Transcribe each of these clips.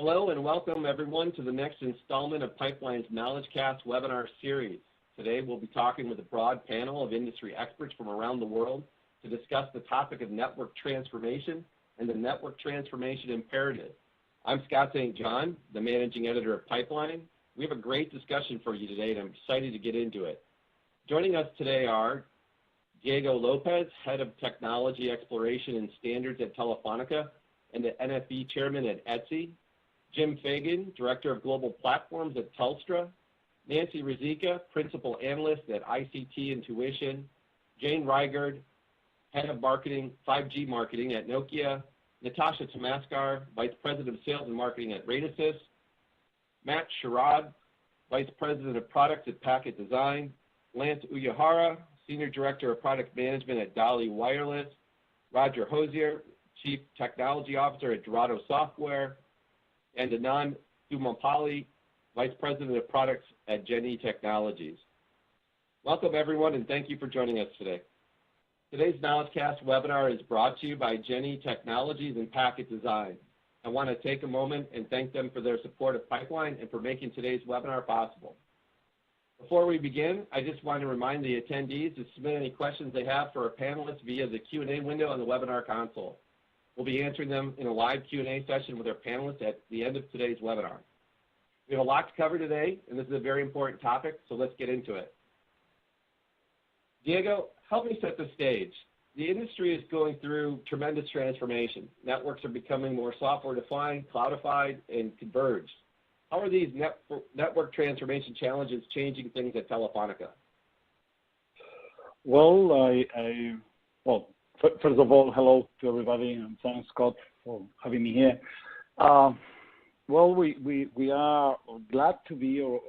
Hello and welcome everyone to the next installment of Pipeline's KnowledgeCast webinar series. Today we'll be talking with a broad panel of industry experts from around the world to discuss the topic of network transformation and the network transformation imperative. I'm Scott St. John, the managing editor of Pipeline. We have a great discussion for you today and I'm excited to get into it. Joining us today are Diego Lopez, Head of Technology Exploration and Standards at Telefonica and the NFB Chairman at Etsy, Jim Fagan, Director of Global Platforms at Telstra, Nancy Rizika, Principal Analyst at ICT Intuition, Jane Rygard, Head of Marketing, 5G Marketing at Nokia, Natasha Tomaskar, Vice President of Sales and Marketing at Radisys, Matt Sherrod, Vice President of Products at Packet Design, Lance Uyehara, Senior Director of Product Management at Dali Wireless, Roger Hosier, Chief Technology Officer at Dorado Software, and Anand Dumampally, Vice President of Products at Genie Technologies. Welcome everyone and thank you for joining us today. Today's KnowledgeCast webinar is brought to you by Genie Technologies and Packet Design. I want to take a moment and thank them for their support of Pipeline and for making today's webinar possible. Before we begin, I just want to remind the attendees to submit any questions they have for our panelists via the Q&A window on the webinar console. We'll be answering them in a live Q&A session with our panelists at the end of today's webinar. We have a lot to cover today, and this is a very important topic, so let's get into it. Diego, help me set the stage. The industry is going through tremendous transformation. Networks are becoming more software-defined, cloudified, and converged. How are these network transformation challenges changing things at Telefonica? Well, first of all, hello to everybody, and thanks, Scott, for having me here. Well, we are glad to be, or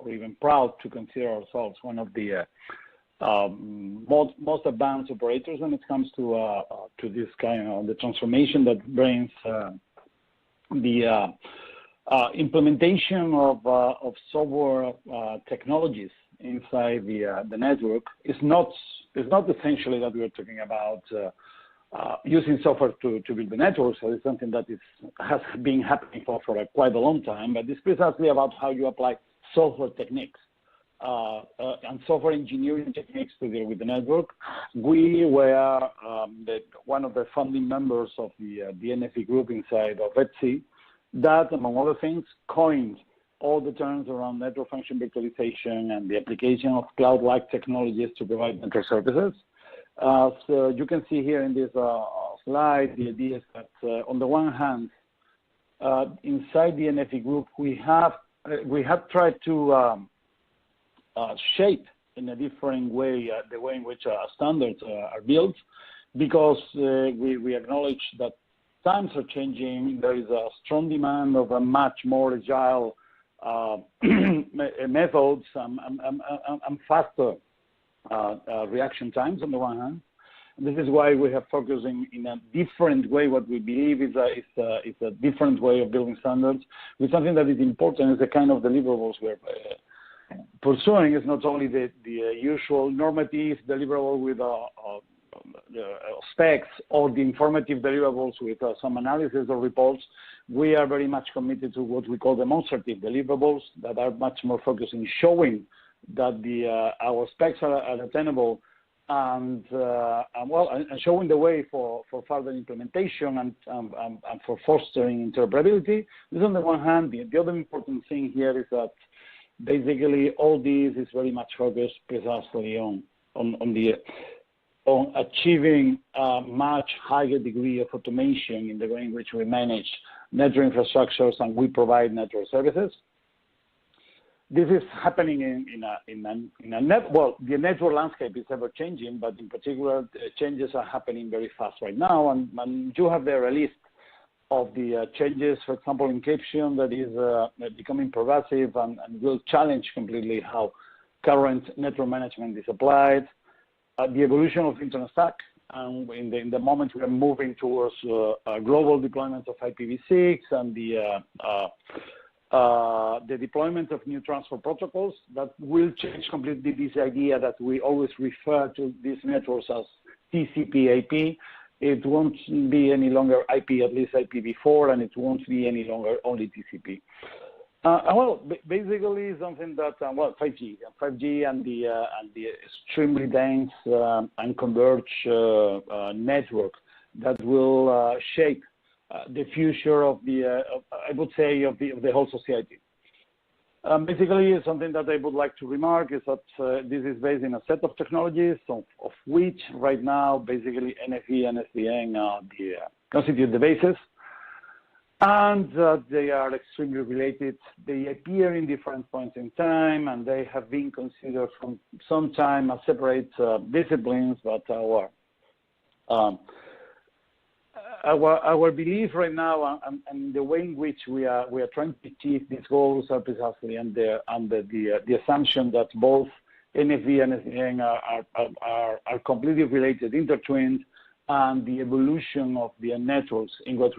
even proud to consider ourselves one of the most advanced operators when it comes to this kind of the transformation that brings the implementation of software technologies inside the network. It's not essentially that we're talking about using software to build the network. So it's something that has been happening for quite a long time, but it's precisely about how you apply software techniques and software engineering techniques to deal with the network. We were one of the founding members of the NFB group inside of Etsy that, among other things, coined all the terms around network function virtualization and the application of cloud-like technologies to provide network services. So you can see here in this slide, the idea is that on the one hand, inside the NFB group, we have tried to shape in a different way the way in which standards are built, because we acknowledge that times are changing. There is a strong demand of a much more agile methods and faster reaction times on the one hand. This is why we have focusing in a different way. What we believe is a different way of building standards with something that is important is the kind of deliverables we're pursuing. Is not only the usual normative deliverable with specs or the informative deliverables with some analysis or reports. We are very much committed to what we call demonstrative deliverables that are much more focused in showing that our specs are attainable and showing the way for further implementation and for fostering interoperability. This on the one hand. The other important thing here is that basically all this is very much focused precisely on achieving a much higher degree of automation in the way in which we manage network infrastructures and we provide network services. This is happening in a the network landscape is ever changing, but in particular, changes are happening very fast right now. And you have there a list of the changes, for example, encryption that is becoming pervasive and will challenge completely how current network management is applied. The evolution of internet stack, and in the moment we are moving towards global deployment of IPv6 and the deployment of new transport protocols that will change completely this idea that we always refer to these networks as TCP/IP. it won't be any longer IP, at least IPv4, and it won't be any longer only TCP. Well, basically something that, 5G and the extremely dense and converged network that will shape the future of I would say, of the whole society. Basically, something that I would like to remark is that this is based in a set of technologies, of which right now, basically NFV and SDN constitute the basis, and they are extremely related. They appear in different points in time, and they have been considered from some time as separate disciplines, but our belief right now and the way in which we are trying to achieve these goals are precisely under the assumption that both NFV and SDN are completely related, intertwined, and the evolution of the networks in what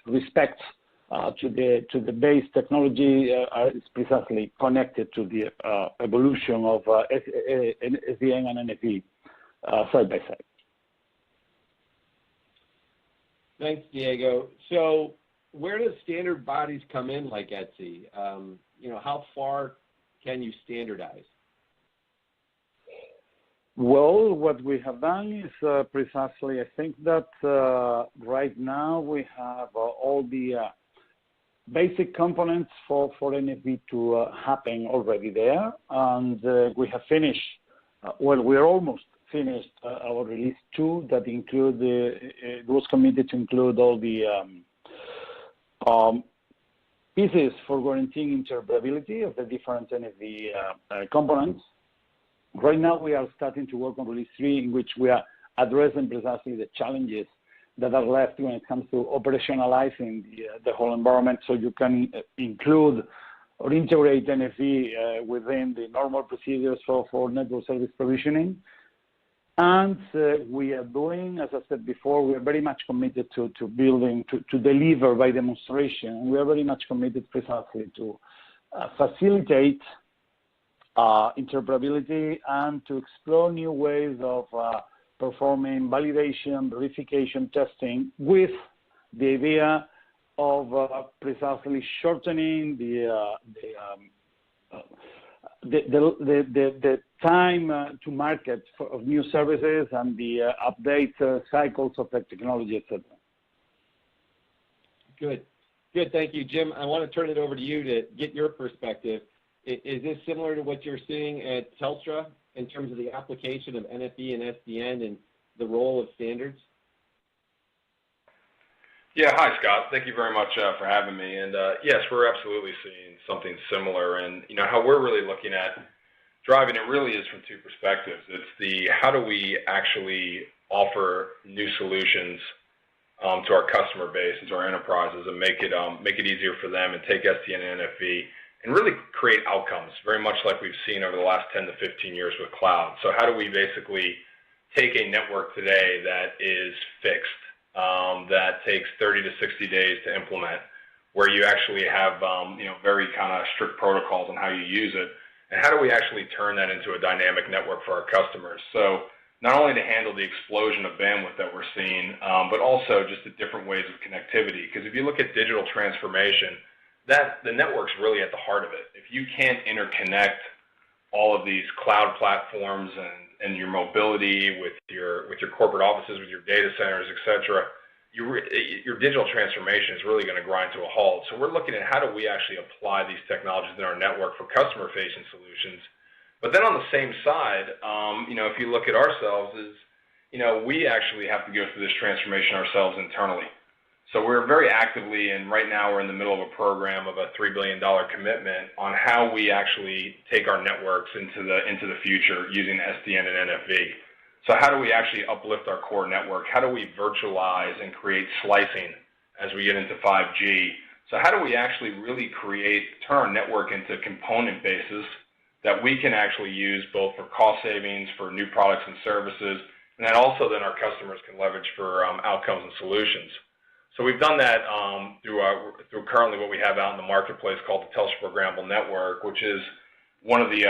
respect to the base technology is precisely connected to the evolution of SDN and NFV side by side. Thanks, Diego. So where does standard bodies come in like ETSI? How far can you standardize? Well, what we have done is precisely, I think that right now we have all the basic components for NFV to happen already there, and we have finished, we're almost finished our release 2 that it was committed to include all the pieces for guaranteeing interoperability of the different NFV components. Right now we are starting to work on release 3, in which we are addressing precisely the challenges that are left when it comes to operationalizing the whole environment, so you can include or integrate NFV within the normal procedures for network service provisioning. And we are doing, as I said before, we are very much committed to building, to deliver by demonstration. And we are very much committed precisely to facilitate interoperability and to explore new ways of performing validation, verification, testing, with the idea of precisely shortening the time to market of new services and the update cycles of the technology, etc. Good. Thank you, Jim. I want to turn it over to you to get your perspective. Is this similar to what you're seeing at Telstra in terms of the application of NFV and SDN and the role of standards? Yeah, hi, Scott. Thank you very much for having me. And yes, we're absolutely seeing something similar. And how we're really looking at driving it really is from two perspectives. It's the how do we actually offer new solutions to our customer base and to our enterprises and make it easier for them and take SDN and NFV and really create outcomes, very much like we've seen over the last 10 to 15 years with cloud. So how do we basically take a network today that is fixed, that takes 30 to 60 days to implement, where you actually have very kind of strict protocols on how you use it, and how do we actually turn that into a dynamic network for our customers? So not only to handle the explosion of bandwidth that we're seeing, but also just the different ways of connectivity. Because if you look at digital transformation, the network's really at the heart of it. If you can't interconnect all of these cloud platforms and your mobility with your corporate offices, with your data centers, et cetera, your digital transformation is really going to grind to a halt. So we're looking at how do we actually apply these technologies in our network for customer-facing solutions. But then on the same side, if you look at ourselves, we actually have to go through this transformation ourselves internally. So we're very actively, and right now we're in the middle of a program of a $3 billion commitment on how we actually take our networks into the future using SDN and NFV. So how do we actually uplift our core network? How do we virtualize and create slicing as we get into 5G? So how do we actually really turn our network into component bases that we can actually use both for cost savings, for new products and services, and that also then our customers can leverage for outcomes and solutions. So we've done that through currently what we have out in the marketplace called the Telstra Programmable Network, which is one of the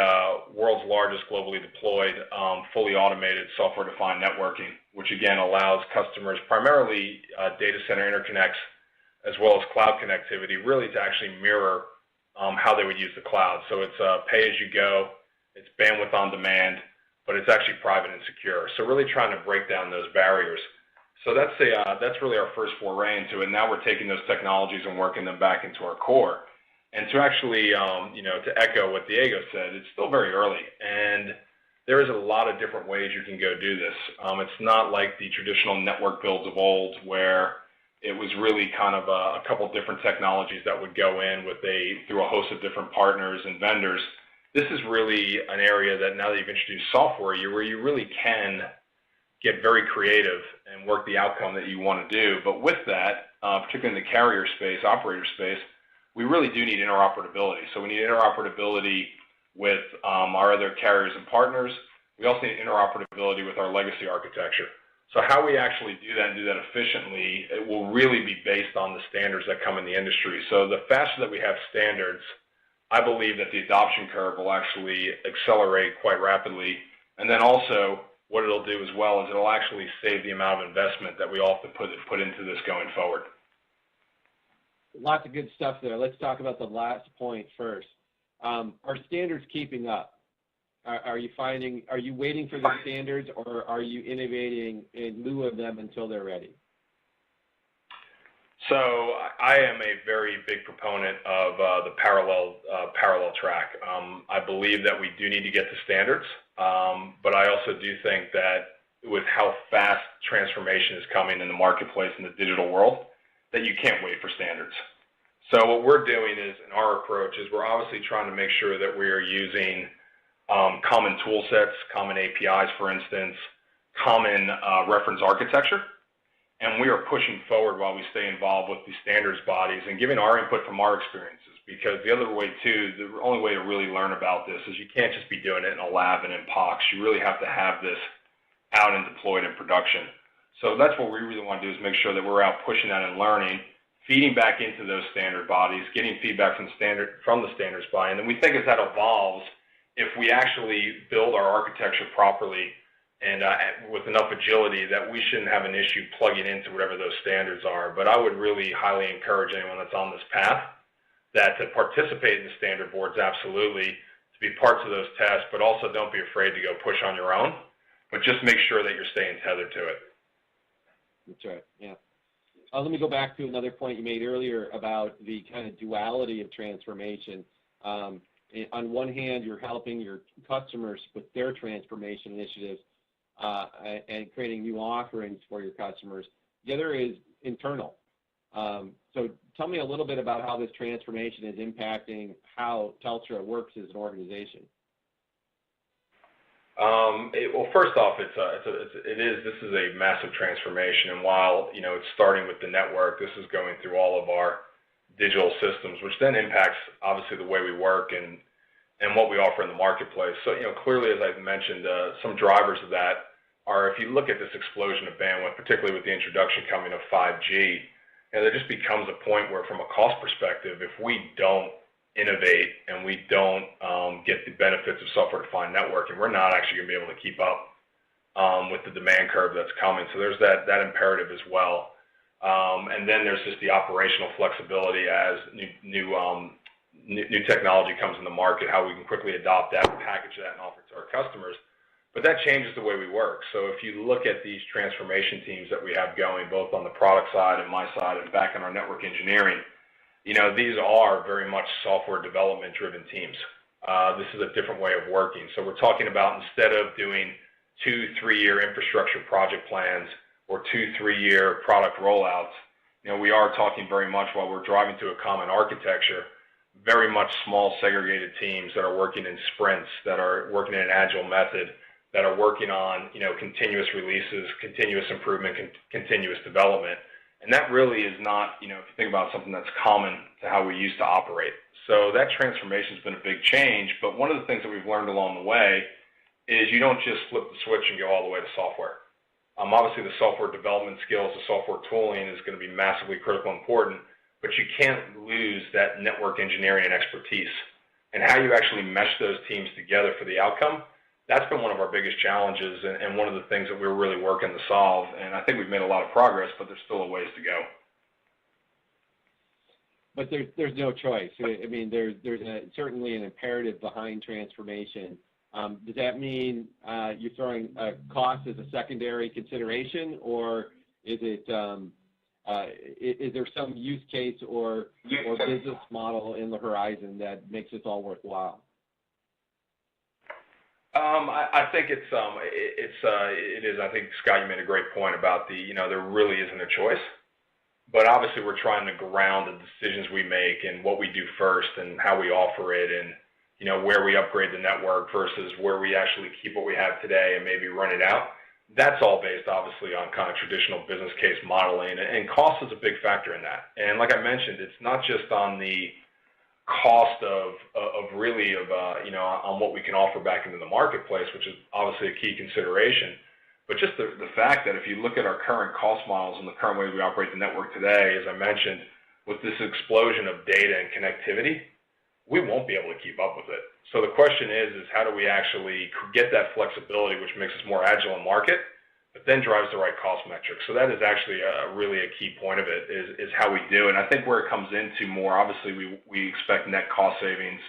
world's largest globally deployed, fully automated software-defined networking. which again allows customers, primarily data center interconnects, as well as cloud connectivity, really to actually mirror how they would use the cloud. So it's pay-as-you-go, it's bandwidth on demand, but it's actually private and secure. So really trying to break down those barriers. So that's really our first foray into it. Now we're taking those technologies and working them back into our core. And to actually, to echo what Diego said, it's still very early, and there is a lot of different ways you can go do this. It's not like the traditional network builds of old, where it was really kind of a couple different technologies that would go in through a host of different partners and vendors. This is really an area that now that you've introduced software, where you really can get very creative and work the outcome that you want to do. But with that, particularly in the carrier space, operator space, we really do need interoperability. So we need interoperability with our other carriers and partners. We also need interoperability with our legacy architecture. So how we actually do that and do that efficiently, it will really be based on the standards that come in the industry. So the faster that we have standards, I believe that the adoption curve will actually accelerate quite rapidly. And then also, what it'll do as well is it'll actually save the amount of investment that we all have to put into this going forward. Lots of good stuff there. Let's talk about the last point first. Are standards keeping up? Are you waiting for the standards, or are you innovating in lieu of them until they're ready? So I am a very big proponent of the parallel track. I believe that we do need to get to standards, but I also do think that with how fast transformation is coming in the marketplace in the digital world, that you can't wait for standards. So what we're doing is, in our approach, is we're obviously trying to make sure that we are using common tool sets, common APIs, for instance, common reference architecture, and we are pushing forward while we stay involved with the standards bodies and giving our input from our experiences. Because the other way too, the only way to really learn about this is you can't just be doing it in a lab and in POCs. You really have to have this out and deployed in production. So that's what we really want to do, is make sure that we're out pushing that and learning, feeding back into those standard bodies, getting feedback from the standards body. And then we think as that evolves, if we actually build our architecture properly and with enough agility, that we shouldn't have an issue plugging into whatever those standards are. But I would really highly encourage anyone that's on this path that to participate in the standard boards, absolutely, to be parts of those tests, but also don't be afraid to go push on your own, but just make sure that you're staying tethered to it. That's right, yeah. Let me go back to another point you made earlier about the kind of duality of transformation. On one hand, you're helping your customers with their transformation initiatives and creating new offerings for your customers. The other is internal. So tell me a little bit about how this transformation is impacting how Telstra works as an organization. Well, first off, this is a massive transformation, and while it's starting with the network, this is going through all of our digital systems, which then impacts obviously the way we work and what we offer in the marketplace. So clearly, as I've mentioned, some drivers of that are, if you look at this explosion of bandwidth, particularly with the introduction coming of 5G, there just becomes a point where, from a cost perspective, if we don't innovate and we don't get the benefits of software-defined networking, we're not actually going to be able to keep up with the demand curve that's coming. So there's that imperative as well. And then there's just the operational flexibility as new technology comes in the market, how we can quickly adopt that, package that, and offer it to our customers. But that changes the way we work. So if you look at these transformation teams that we have going, both on the product side and my side and back in our network engineering, these are very much software development driven teams. This is a different way of working. So we're talking about, instead of doing 2-3 year infrastructure project plans or 2-3 year product rollouts, we are talking very much, while we're driving to a common architecture, very much small segregated teams that are working in sprints, that are working in an agile method, that are working on continuous releases, continuous improvement, continuous development. And that really is not, if you think about something that's common to how we used to operate. So that transformation has been a big change, but one of the things that we've learned along the way is you don't just flip the switch and go all the way to software. Obviously, the software development skills, the software tooling is going to be massively critical and important, but you can't lose that network engineering and expertise. And how you actually mesh those teams together for the outcome, that's been one of our biggest challenges and one of the things that we're really working to solve. And I think we've made a lot of progress, but there's still a ways to go. But there's no choice. I mean, there's certainly an imperative behind transformation. Does that mean you're throwing cost as a secondary consideration, or is it is there some use case or business model in the horizon that makes this all worthwhile? I think it is. I think, Scott, you made a great point about there really isn't a choice. But obviously, we're trying to ground the decisions we make and what we do first and how we offer it, and where we upgrade the network versus where we actually keep what we have today and maybe run it out. That's all based, obviously, on kind of traditional business case modeling, and cost is a big factor in that. And like I mentioned, it's not just on the cost on what we can offer back into the marketplace, which is obviously a key consideration. But just the fact that if you look at our current cost models and the current way we operate the network today, as I mentioned, with this explosion of data and connectivity, we won't be able to keep up with it. So the question is how do we actually get that flexibility, which makes us more agile in market, but then drives the right cost metrics? So that is actually really a key point of it, is how we do. And I think where it comes into more, obviously, we expect net cost savings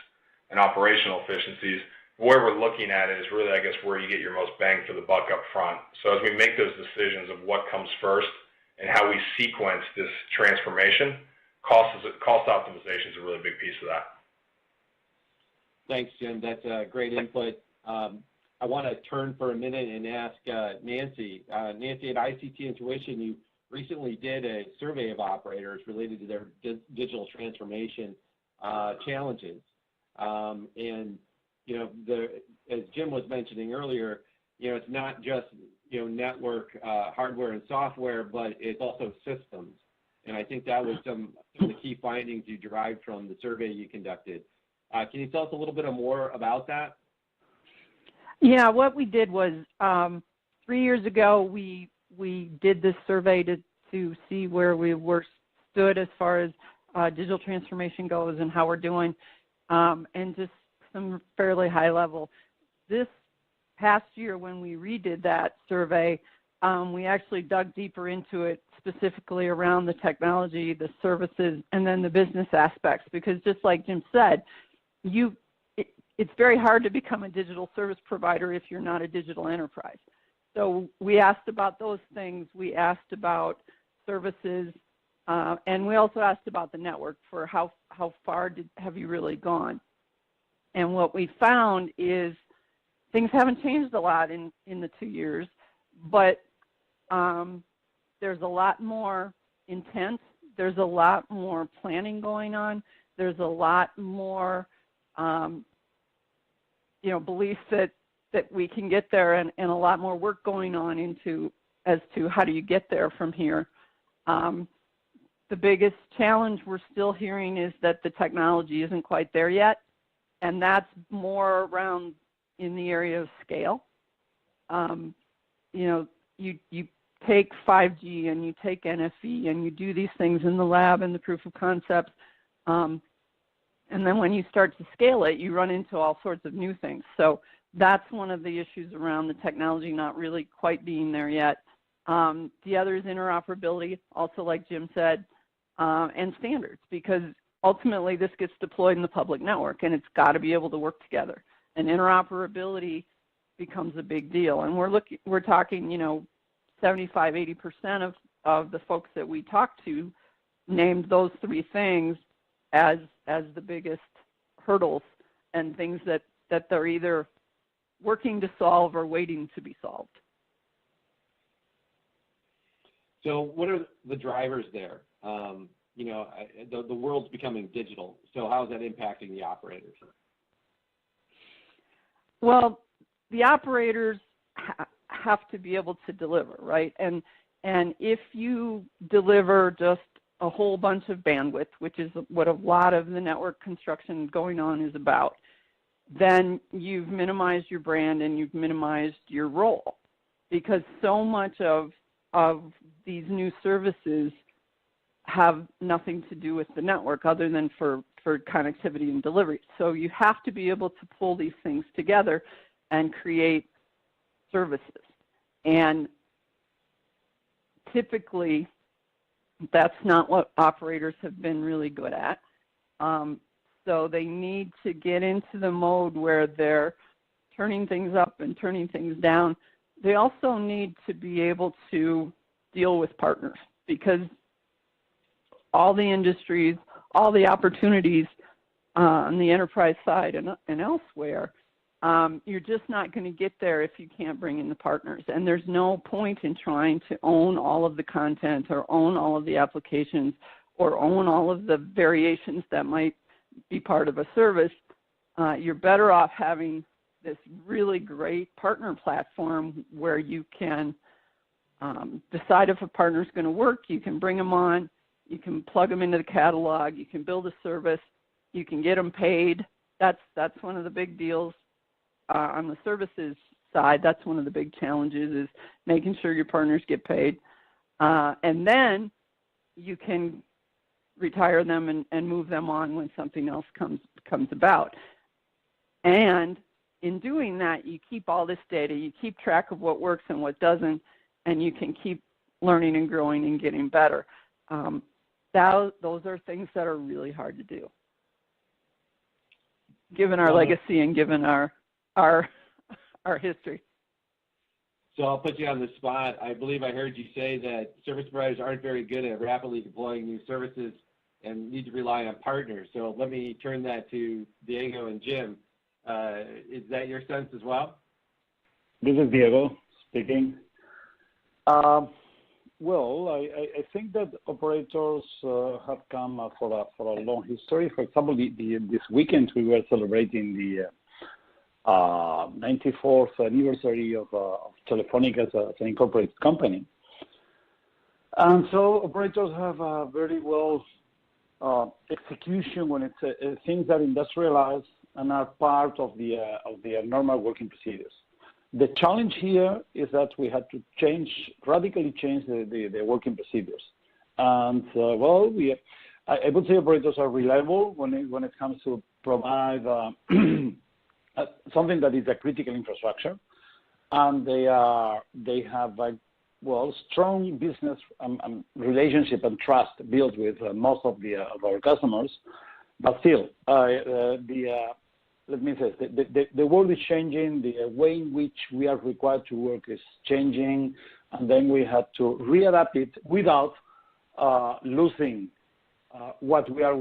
and operational efficiencies. Where we're looking at it is really, I guess, where you get your most bang for the buck up front. So as we make those decisions of what comes first and how we sequence this transformation, cost optimization is a really big piece of that. Thanks, Jim. That's a great input. I want to turn for a minute and ask Nancy. Nancy, at ICT Intuition, you recently did a survey of operators related to their digital transformation challenges. As Jim was mentioning earlier, it's not just network hardware and software, but it's also systems. And I think that was some of the key findings you derived from the survey you conducted. Can you tell us a little bit more about that? Yeah, what we did was 3 years ago we did this survey to see where we stood as far as digital transformation goes and how we're doing, and just some fairly high level. This past year when we redid that survey, we actually dug deeper into it, specifically around the technology, the services, and then the business aspects, because just like Jim said, it's very hard to become a digital service provider if you're not a digital enterprise. So we asked about those things. We asked about services, and we also asked about the network, for how far have you really gone. And what we found is things haven't changed a lot in the 2 years, but there's a lot more intent. There's a lot more planning going on. There's a lot more belief that we can get there, and a lot more work going on as to how do you get there from here. The biggest challenge we're still hearing is that the technology isn't quite there yet, and that's more around in the area of scale. You take 5G and you take NFV and you do these things in the lab and the proof of concepts, and then when you start to scale it, you run into all sorts of new things. So that's one of the issues around the technology not really quite being there yet. The other is interoperability, also like Jim said, and standards, because ultimately this gets deployed in the public network and it's got to be able to work together. And interoperability becomes a big deal. And we're talking, 75–80% of the folks that we talked to named those three things as the biggest hurdles and things that they're either working to solve or waiting to be solved. So what are the drivers there? The world's becoming digital. So how is that impacting the operators? Well, the operators have to be able to deliver, right? And if you deliver just a whole bunch of bandwidth, which is what a lot of the network construction going on is about, then you've minimized your brand and you've minimized your role, because so much of these new services have nothing to do with the network other than for connectivity and delivery. So you have to be able to pull these things together. and create services. And typically, that's not what operators have been really good at. So they need to get into the mode where they're turning things up and turning things down. They also need to be able to deal with partners, because all the industries, all the opportunities on the enterprise side and elsewhere, you're just not going to get there if you can't bring in the partners. And there's no point in trying to own all of the content or own all of the applications or own all of the variations that might be part of a service. You're better off having this really great partner platform where you can decide if a partner is going to work. You can bring them on. You can plug them into the catalog. You can build a service. You can get them paid. That's one of the big deals on the services side. That's one of the big challenges, is making sure your partners get paid. And then you can retire them and move them on when something else comes about. And in doing that, you keep all this data. You keep track of what works and what doesn't, and you can keep learning and growing and getting better. Those are things that are really hard to do, given our legacy and given our history. So I'll put you on the spot. I believe I heard you say that service providers aren't very good at rapidly deploying new services and need to rely on partners. So let me turn that to Diego and Jim. Is that your sense as well? This is Diego speaking. Well, I think that operators have come for a long history. For example, this weekend we were celebrating the 94th anniversary of Telefonica as an incorporated company. And so operators have a very well execution when it's things that industrialize and are part of the normal working procedures. The challenge here is that we had to radically change the working procedures. And well, I would say operators are reliable when it comes to provide something that is a critical infrastructure, and they have strong business relationship and trust built with most of our customers. But still, let me say, the world is changing. The way in which we are required to work is changing, and then we had to readapt it without losing what we are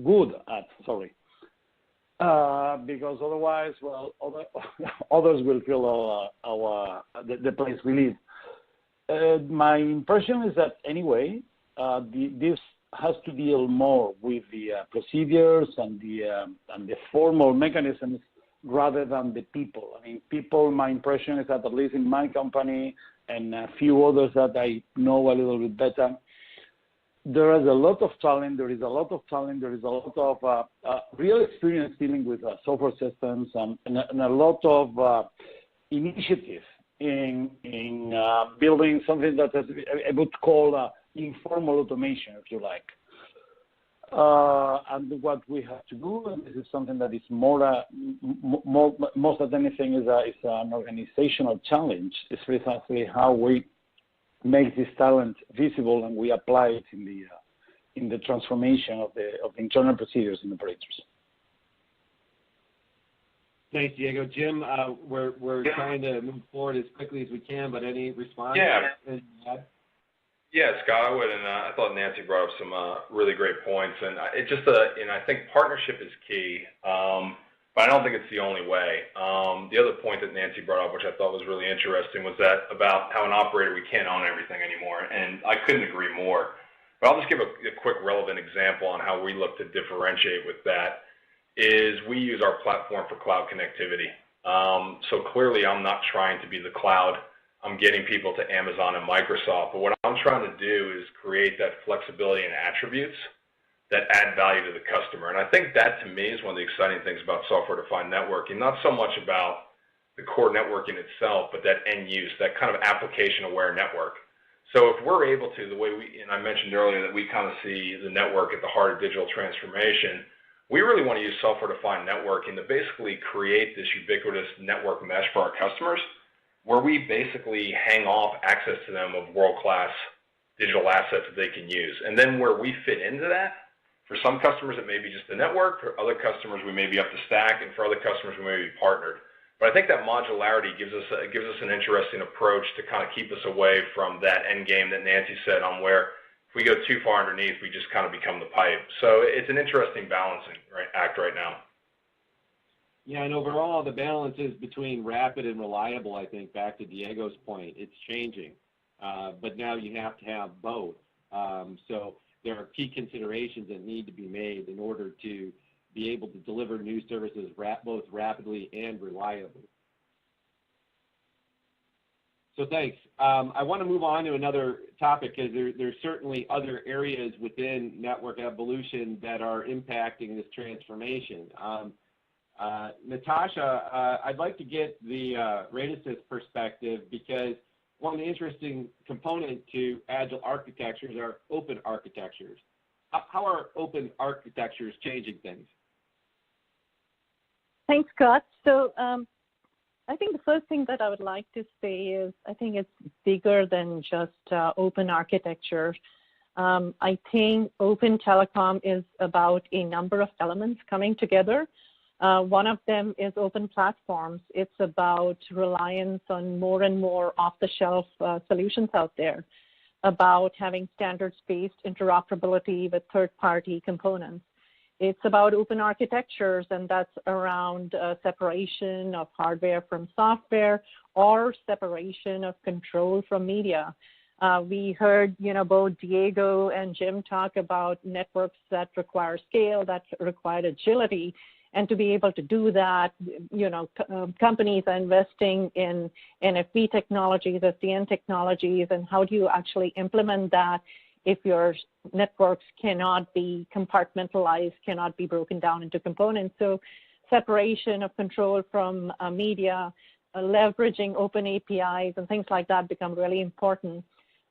good at. Sorry. Because otherwise, well, others will fill the place we live. My impression is that anyway, this has to deal more with the procedures and the formal mechanisms rather than the people. I mean, people, my impression is that at least in my company and a few others that I know a little bit better, there is a lot of talent. There is a lot of real experience dealing with software systems and a lot of initiative in building something that I would call informal automation, if you like. And what we have to do, and this is something that is most than anything is an organizational challenge, is precisely how we make this talent visible and we apply it in the transformation of the internal procedures in operators. Thanks, Diego. Jim, we're trying to move forward as quickly as we can, but any response? Yeah, Scott, I would, and I thought Nancy brought up some really great points, and I think partnership is key, but I don't think it's the only way. The other point that Nancy brought up, which I thought was really interesting, was that about how an operator, we can't own everything anymore, and I couldn't agree more. But I'll just give a quick relevant example on how we look to differentiate with that. Is we use our platform for cloud connectivity. So clearly, I'm not trying to be the cloud. I'm getting people to Amazon and Microsoft, but what I'm trying to do is create that flexibility and attributes that add value to the customer. And I think that, to me, is one of the exciting things about software-defined networking, not so much about the core networking itself, but that end use, that kind of application-aware network. So if we're able to, the way and I mentioned earlier that we kind of see the network at the heart of digital transformation, We really want to use software-defined networking to basically create this ubiquitous network mesh for our customers, where we basically hang off access to them of world-class digital assets that they can use. And then where we fit into that, for some customers it may be just the network, for other customers we may be up the stack, and for other customers we may be partnered. But I think that modularity gives us an interesting approach to kind of keep us away from that end game that Nancy said on where if we go too far underneath, we just kind of become the pipe. So it's an interesting balancing act right now. Yeah, and overall, the balance is between rapid and reliable, I think, back to Diego's point. It's changing, but now you have to have both. So there are key considerations that need to be made in order to be able to deliver new services both rapidly and reliably. So thanks. I want to move on to another topic because there's certainly other areas within network evolution that are impacting this transformation. Natasha, I'd like to get the Radisys perspective because one of the interesting components to agile architectures are open architectures. How are open architectures changing things? Thanks, Scott. So I think the first thing that I would like to say is I think it's bigger than just open architecture. I think open telecom is about a number of elements coming together. One of them is open platforms. It's about reliance on more and more off-the-shelf solutions out there, about having standards-based interoperability with third-party components. It's about open architectures, and that's around separation of hardware from software or separation of control from media. We heard, both Diego and Jim talk about networks that require scale, that require agility. And to be able to do that, companies are investing in NFV technologies, SDN technologies, and how do you actually implement that if your networks cannot be compartmentalized, cannot be broken down into components. So separation of control from media, leveraging open APIs and things like that become really important.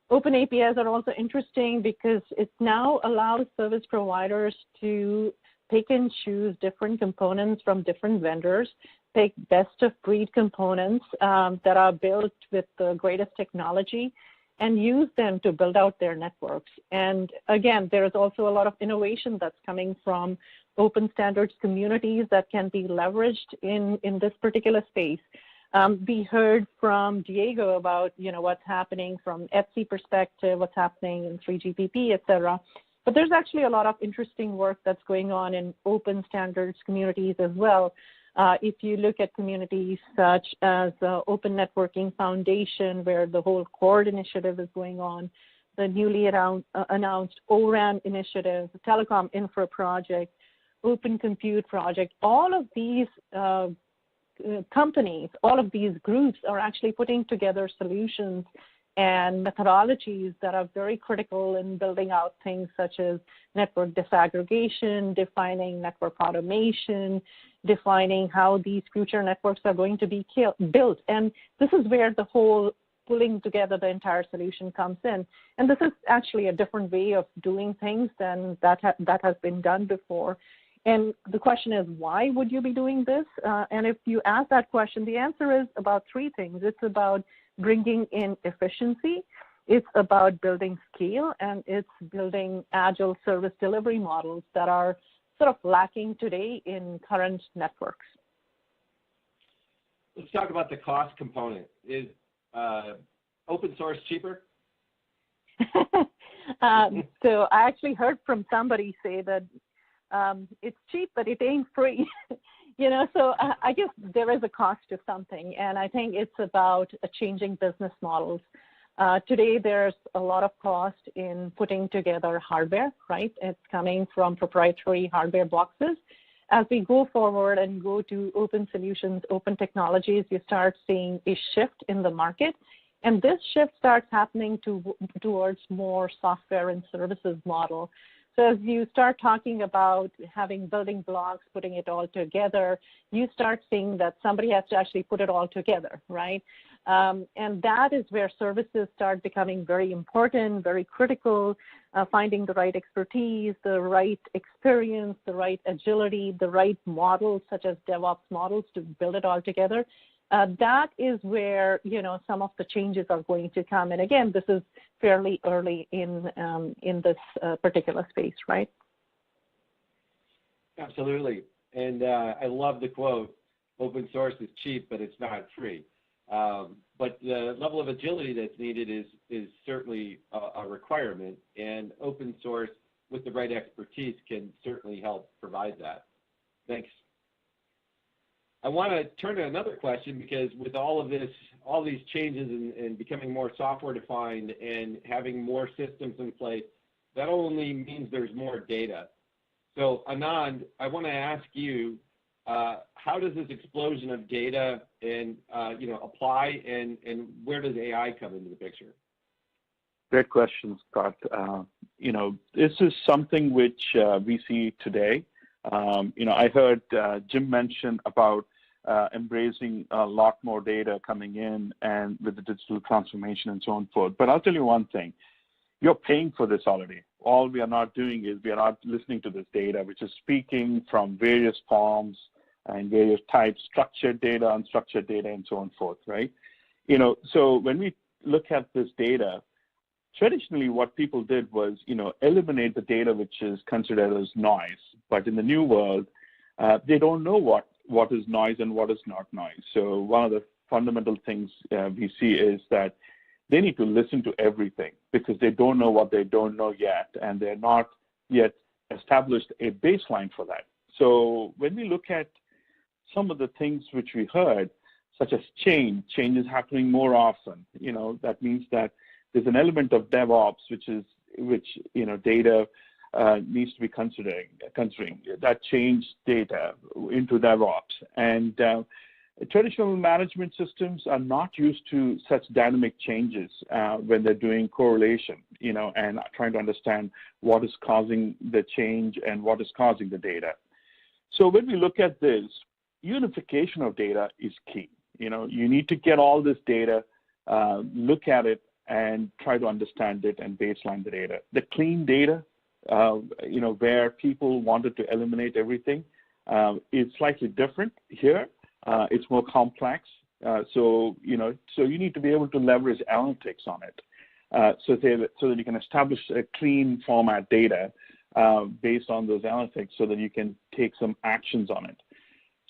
Open APIs are also interesting because it now allows service providers to pick and choose different components from different vendors, take best of breed components that are built with the greatest technology and use them to build out their networks. And again, there is also a lot of innovation that's coming from open standards communities that can be leveraged in this particular space. We heard from Diego about, what's happening from ETSI perspective, what's happening in 3GPP, et cetera. But there's actually a lot of interesting work that's going on in open standards communities as well. If you look at communities such as Open Networking Foundation, where the whole CORD initiative is going on, the newly announced ORAN initiative, the Telecom Infra Project, Open Compute Project, all of these companies, all of these groups are actually putting together solutions and methodologies that are very critical in building out things such as network disaggregation, defining network automation, defining how these future networks are going to be built. And this is where the whole pulling together the entire solution comes in. And this is actually a different way of doing things than that has been done before. And the question is, why would you be doing this? And if you ask that question, the answer is about three things. It's about bringing in efficiency, it's about building scale, and it's building agile service delivery models that are sort of lacking today in current networks. Let's talk about the cost component. Is open source cheaper? So I actually heard from somebody say that it's cheap, but it ain't free. So I guess there is a cost to something, and I think it's about changing business models. Today, there's a lot of cost in putting together hardware, right? It's coming from proprietary hardware boxes. As we go forward and go to open solutions, open technologies, you start seeing a shift in the market, and this shift starts happening towards more software and services model. So as you start talking about having building blocks, putting it all together, you start seeing that somebody has to actually put it all together, right? And that is where services start becoming very important, very critical, finding the right expertise, the right experience, the right agility, the right models, such as DevOps models, to build it all together. That is where, some of the changes are going to come. And again, this is fairly early in this particular space, right? Absolutely. And I love the quote, open source is cheap, but it's not free. But the level of agility that's needed is certainly a requirement, and open source with the right expertise can certainly help provide that. Thanks. I want to turn to another question, because with all these changes and becoming more software defined and having more systems in place, that only means there's more data. So Anand, I want to ask you, how does this explosion of data and apply, and where does AI come into the picture? Great question, Scott. This is something which we see today. I heard Jim mention about embracing a lot more data coming in and with the digital transformation and so on forth. But I'll tell you one thing, you're paying for this already. All we are not doing is we are not listening to this data, which is speaking from various forms and various types, structured data, unstructured data, and so on forth, right? So when we look at this data, traditionally what people did was, eliminate the data which is considered as noise. But in the new world, they don't know what is noise and what is not noise. So one of the fundamental things we see is that they need to listen to everything, because they don't know what they don't know yet, and they're not yet established a baseline for that. So when we look at some of the things which we heard, such as change is happening more often. That means that there's an element of DevOps, which data needs to be considering that change data into DevOps. And traditional management systems are not used to such dynamic changes when they're doing correlation, and trying to understand what is causing the change and what is causing the data. So when we look at this, unification of data is key. You need to get all this data, look at it, and try to understand it and baseline the data. The clean data, where people wanted to eliminate everything, is slightly different here. It's more complex. So you need to be able to leverage analytics on it, so that you can establish a clean format data based on those analytics, so that you can take some actions on it.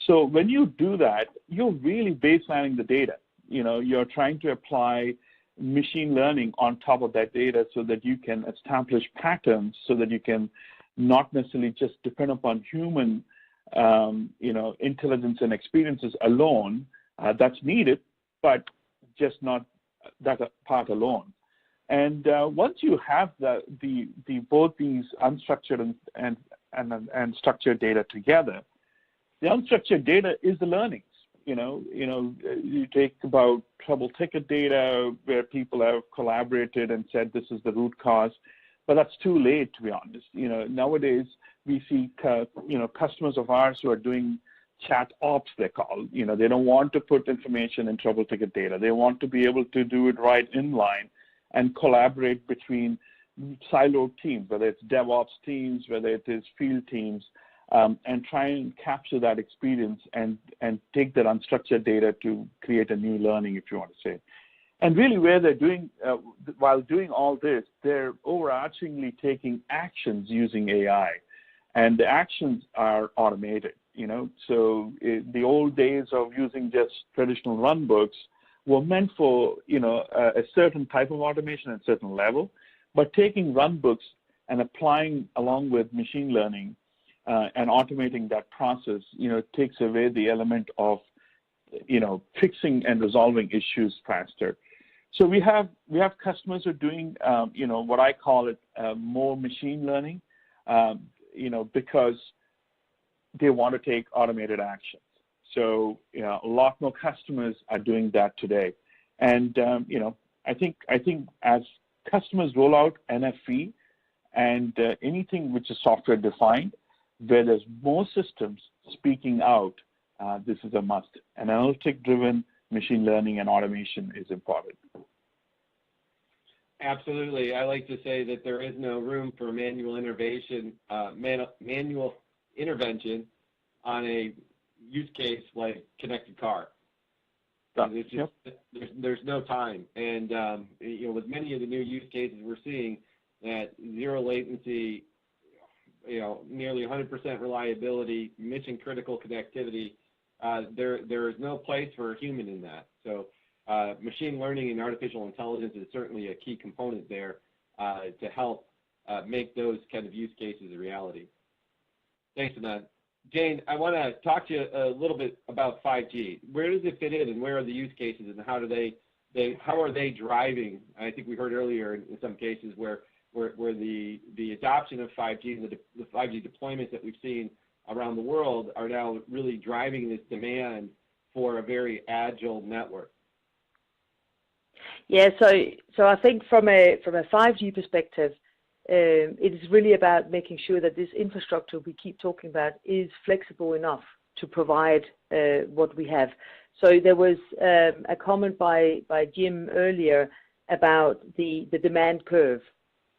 So when you do that, you're really baselining the data. You're trying to apply machine learning on top of that data, so that you can establish patterns, so that you can not necessarily just depend upon human intelligence and experiences alone. That's needed, but just not that part alone. And once you have both these unstructured and structured data together, the unstructured data is the learnings. You take about trouble ticket data where people have collaborated and said this is the root cause, but that's too late, to be honest. Nowadays we see customers of ours who are doing chat ops, they call. They don't want to put information in trouble ticket data. They want to be able to do it right in line and collaborate between siloed teams, whether it's DevOps teams, whether it is field teams, and try and capture that experience and take that unstructured data to create a new learning, if you want to say. And really where they're doing, while doing all this, they're overarchingly taking actions using AI. And the actions are automated, So the old days of using just traditional runbooks were meant for, a certain type of automation at a certain level. But taking runbooks and applying along with machine learning and automating that process, takes away the element of, fixing and resolving issues faster. So we have customers who are doing, what I call it more machine learning, because they want to take automated actions. So, a lot more customers are doing that today. And, I think as customers roll out NFV and anything which is software defined, where there's more systems speaking out, this is a must. An analytic-driven machine learning and automation is important. Absolutely. I like to say that there is no room for manual intervention on a use case like connected car. It's just, there's no time. And, with many of the new use cases we're seeing, that zero latency, nearly 100% reliability, mission critical connectivity, there is no place for a human in that. So machine learning and artificial intelligence is certainly a key component there to help make those kind of use cases a reality. Thanks, Anand. Jane, I want to talk to you a little bit about 5G. Where does it fit in, and where are the use cases, and how are they driving? I think we heard earlier in some cases where the adoption of 5G and the 5G deployments that we've seen around the world are now really driving this demand for a very agile network. Yeah, so I think from a 5G perspective, it is really about making sure that this infrastructure we keep talking about is flexible enough to provide what we have. So there was a comment by Jim earlier about the demand curve,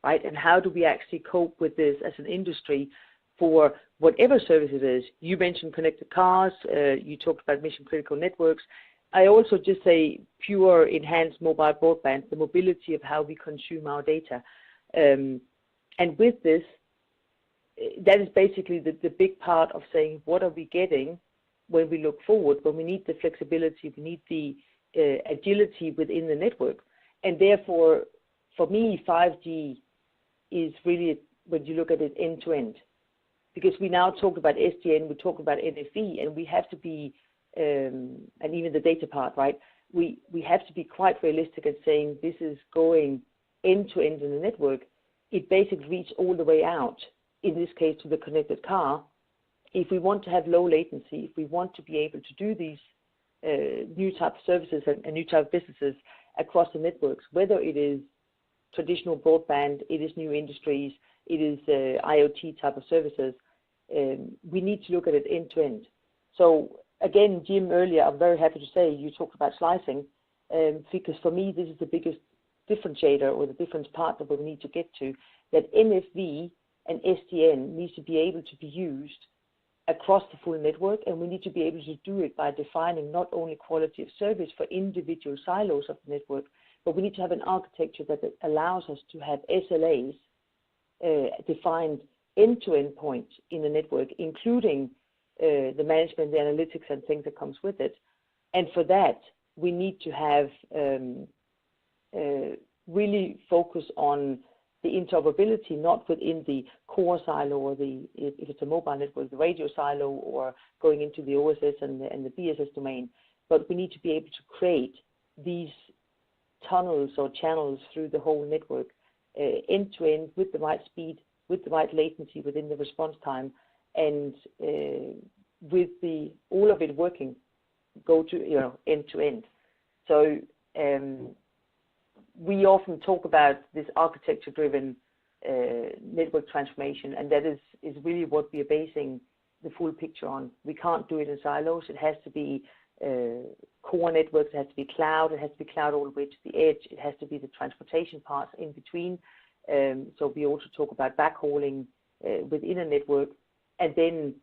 right? And how do we actually cope with this as an industry for whatever service it is? You mentioned connected cars, you talked about mission critical networks. I also just say pure enhanced mobile broadband, the mobility of how we consume our data. And with this, that is basically the big part of saying, what are we getting when we look forward, when we need the flexibility, we need the agility within the network. And therefore, for me, 5G is really, when you look at it end to end, because we now talk about SDN, we talk about NFV, and we have to be, and even the data part, right? We have to be quite realistic in saying this is going end to end in the network. It basically reaches all the way out, in this case, to the connected car. If we want to have low latency, if we want to be able to do these new type of services and new type of businesses across the networks, whether it is traditional broadband, it is new industries, it is IoT type of services, we need to look at it end to end. So again, Jim, earlier, I'm very happy to say you talked about slicing, because for me, this is the biggest differentiator or the difference part that we need to get to, that NFV and SDN needs to be able to be used across the full network, and we need to be able to do it by defining not only quality of service for individual silos of the network, but we need to have an architecture that allows us to have SLAs defined end-to-end points in the network, including the management, the analytics, and things that comes with it. And for that, we need to have really focus on the interoperability, not within the core silo or if it's a mobile network, the radio silo, or going into the OSS and the BSS domain. But we need to be able to create these tunnels or channels through the whole network, end to end, with the right speed, with the right latency within the response time, and with all of it working, go to end to end. So we often talk about this architecture-driven network transformation, and that is really what we are basing the full picture on. We can't do it in silos. It has to be core networks, it has to be cloud, it has to be cloud all the way to the edge, it has to be the transportation parts in between. So we also talk about backhauling within a network, and then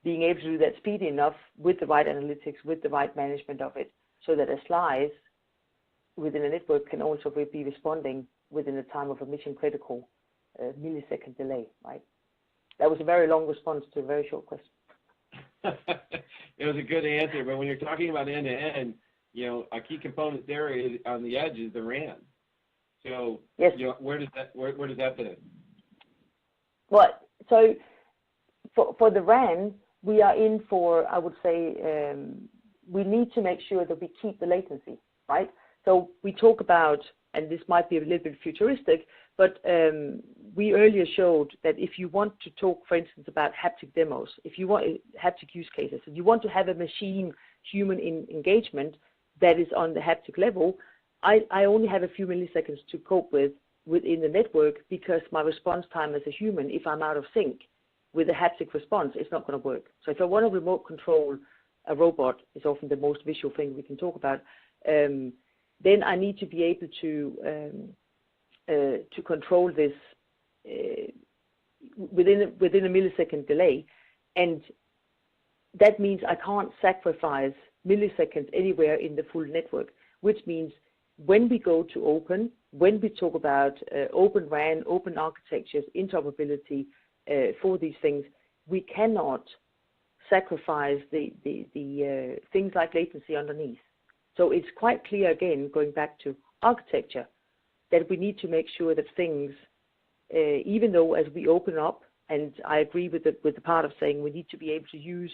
being able to do that speedy enough with the right analytics, with the right management of it, so that a slice within a network can also be responding within the time of a mission critical millisecond delay, right? That was a very long response to a very short question. It was a good answer, but when you're talking about end to end, a key component there is on the edge is the RAN. So yes. Where does that fit in? Well, so for the RAN, we are in for, I would say, we need to make sure that we keep the latency, right? So we talk about, and this might be a little bit futuristic, but we earlier showed that if you want to talk, for instance, about haptic demos, if you want haptic use cases, and you want to have a machine-human engagement that is on the haptic level, I only have a few milliseconds to cope with within the network, because my response time as a human, if I'm out of sync with the haptic response, it's not going to work. So if I want to remote control, for instance, a robot is often the most visual thing we can talk about, then I need to be able to control this within a millisecond delay, and that means I can't sacrifice milliseconds anywhere in the full network, which means when we go to open, when we talk about open RAN, open architectures, interoperability for these things, we cannot sacrifice the things like latency underneath. So it's quite clear, again, going back to architecture, that we need to make sure that things, even though as we open up, and I agree with the part of saying we need to be able to use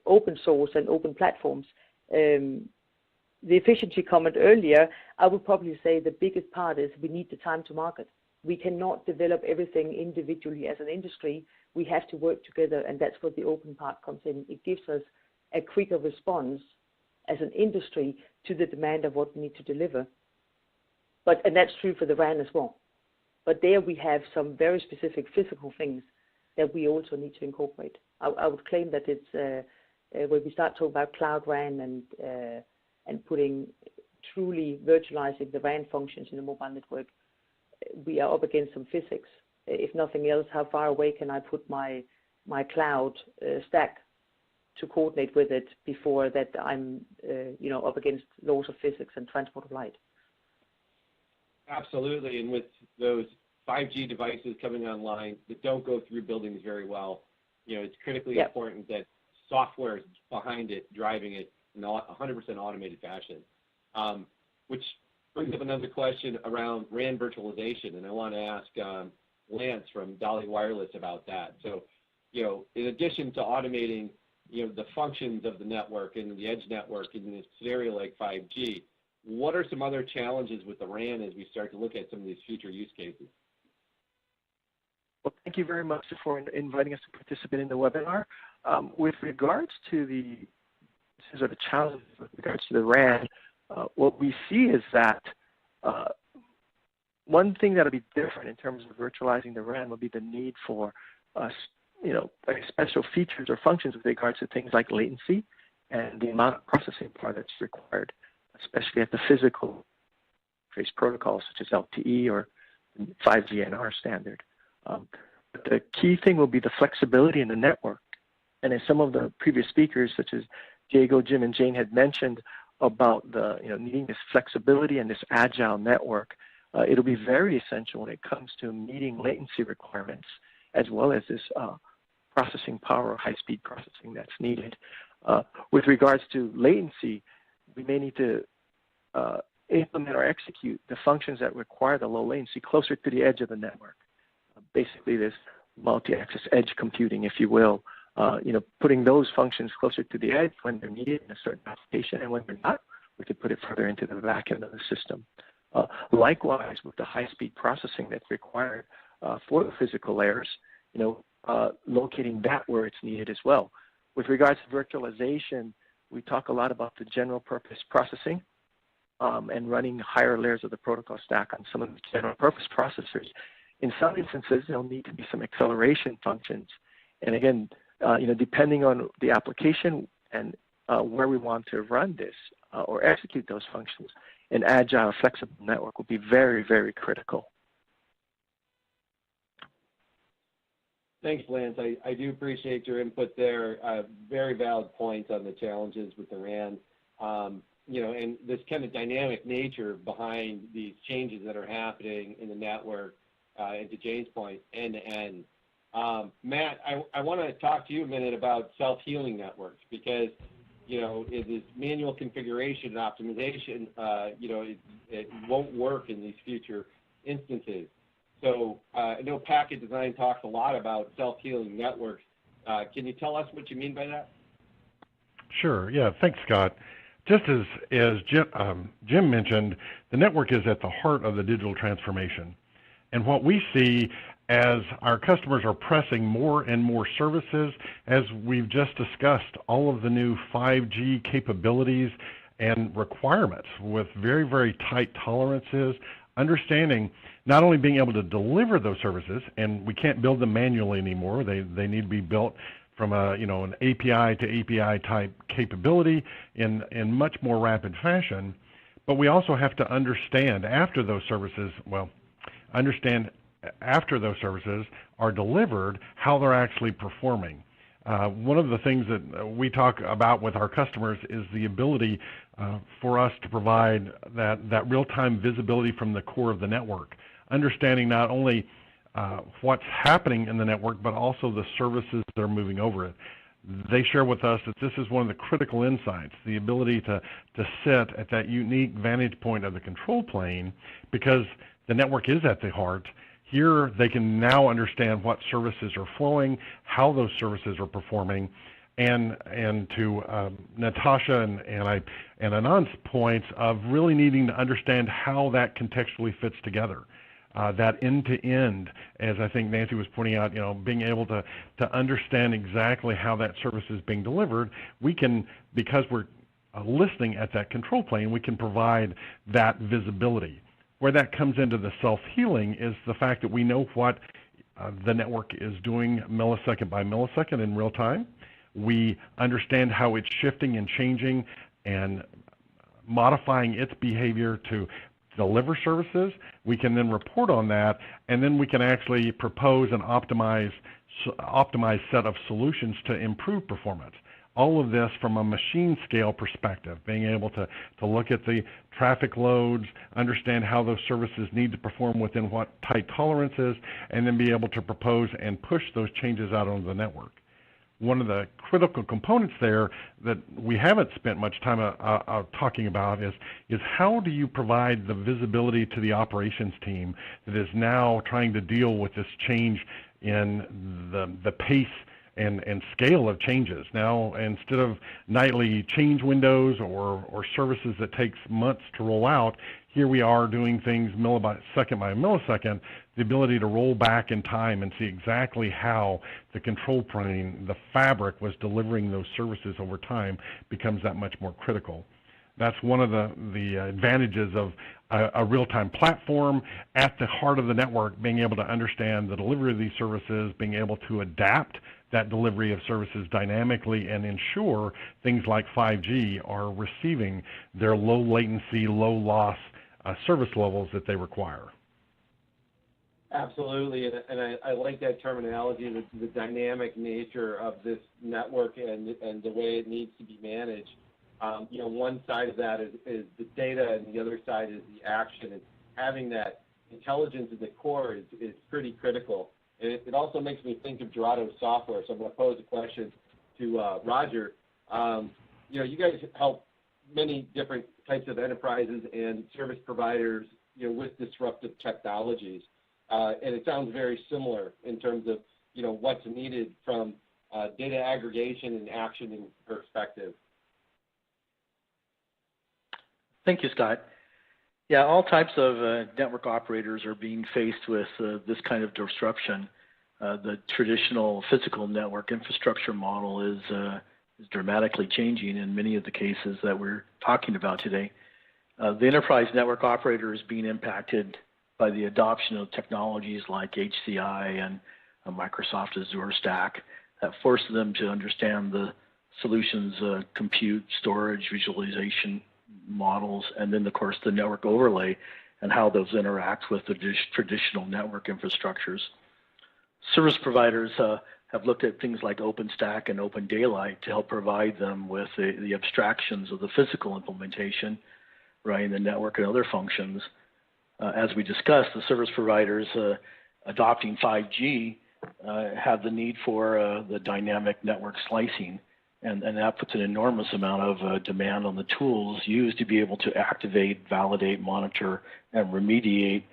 open source and open platforms. The efficiency comment earlier, I would probably say the biggest part is we need the time to market. We cannot develop everything individually as an industry. We have to work together, and that's where the open part comes in. It gives us a quicker response as an industry to the demand of what we need to deliver. And that's true for the RAN as well. But there we have some very specific physical things that we also need to incorporate. I would claim that it's when we start talking about cloud RAN and putting truly virtualizing the RAN functions in a mobile network, we are up against some physics. If nothing else, how far away can I put my cloud stack to coordinate with it before that I'm up against laws of physics and transport of light. Absolutely, and with those 5G devices coming online that don't go through buildings very well, it's critically important that software is behind it, driving it in a 100% automated fashion. Which brings up another question around RAN virtualization, and I want to ask Lance from Dali Wireless about that. So, in addition to automating, the functions of the network and the edge network in a scenario like 5G, what are some other challenges with the RAN as we start to look at some of these future use cases? Well, thank you very much for inviting us to participate in the webinar. With regards to the challenges with regards to the RAN, what we see is that one thing that will be different in terms of virtualizing the RAN will be the need for special features or functions with regards to things like latency and the amount of processing power that's required, especially at the physical trace protocols such as LTE or 5G NR standard. But the key thing will be the flexibility in the network. And as some of the previous speakers, such as Diego, Jim, and Jane had mentioned about the needing this flexibility and this agile network, it'll be very essential when it comes to meeting latency requirements as well as this processing power or high-speed processing that's needed. With regards to latency, we may need to implement or execute the functions that require the low latency closer to the edge of the network. Basically, this multi-access edge computing, if you will, putting those functions closer to the edge when they're needed in a certain application, and when they're not, we could put it further into the back end of the system. Likewise, with the high-speed processing that's required for the physical layers, locating that where it's needed as well. With regards to virtualization, we talk a lot about the general purpose processing and running higher layers of the protocol stack on some of the general purpose processors. In some instances, there'll need to be some acceleration functions. And again, depending on the application and where we want to run this or execute those functions, an agile, flexible network will be very, very critical. Thanks, Lance. I do appreciate your input there. Very valid points on the challenges with the RAN. And this kind of dynamic nature behind these changes that are happening in the network, and to Jane's point, end-to-end. Matt, I want to talk to you a minute about self-healing networks because, it is manual configuration and optimization, it won't work in these future instances. So I know packet design talks a lot about self-healing networks. Can you tell us what you mean by that? Sure. Yeah. Thanks, Scott. Just as Jim mentioned, the network is at the heart of the digital transformation. And what we see as our customers are pressing more and more services, as we've just discussed, all of the new 5G capabilities and requirements with very, very tight tolerances, understanding not only being able to deliver those services, and we can't build them manually anymore, they need to be built from a, an API to API type capability in much more rapid fashion. But we also have to understand after those services, are delivered, how they're actually performing. One of the things that we talk about with our customers is the ability for us to provide that real-time visibility from the core of the network, understanding not only what's happening in the network, but also the services that are moving over it. They share with us that this is one of the critical insights, the ability to sit at that unique vantage point of the control plane, because the network is at the heart. Here they can now understand what services are flowing, how those services are performing, and to Natasha and Anand's points of really needing to understand how that contextually fits together. That end-to-end, as I think Nancy was pointing out, being able to understand exactly how that service is being delivered, we can, because we're listening at that control plane, we can provide that visibility. Where that comes into the self-healing is the fact that we know what the network is doing millisecond by millisecond in real time. We understand how it's shifting and changing and modifying its behavior to deliver services. We can then report on that, and then we can actually propose an optimized set of solutions to improve performance. All of this from a machine scale perspective, being able to look at the traffic loads, understand how those services need to perform within what tight tolerances, and then be able to propose and push those changes out onto the network. One of the critical components there that we haven't spent much time talking about is how do you provide the visibility to the operations team that is now trying to deal with this change in the pace and scale of changes. Now, instead of nightly change windows or services that takes months to roll out, here we are doing things millisecond by millisecond. The ability to roll back in time and see exactly how the control plane, the fabric, was delivering those services over time becomes that much more critical. That's one of the advantages of a real-time platform at the heart of the network, being able to understand the delivery of these services, being able to adapt that delivery of services dynamically and ensure things like 5G are receiving their low latency, low loss service levels that they require. Absolutely, and I like that terminology, the dynamic nature of this network and the way it needs to be managed. One side of that is the data, and the other side is the action. And having that intelligence in the core is pretty critical. And it also makes me think of Dorado Software. So I'm going to pose a question to Roger. You guys help many different types of enterprises and service providers, with disruptive technologies. And it sounds very similar in terms of, what's needed from data aggregation and action perspective. Thank you, Scott. Yeah, all types of network operators are being faced with this kind of disruption. The traditional physical network infrastructure model is dramatically changing in many of the cases that we're talking about today. The enterprise network operator is being impacted by the adoption of technologies like HCI and Microsoft Azure Stack that force them to understand the solutions, compute, storage, visualization models, and then, of course, the network overlay and how those interact with the traditional network infrastructures. Service providers have looked at things like OpenStack and Open Daylight to help provide them with the abstractions of the physical implementation, running the network and other functions. As we discussed, the service providers adopting 5G have the need for the dynamic network slicing, and that puts an enormous amount of demand on the tools used to be able to activate, validate, monitor, and remediate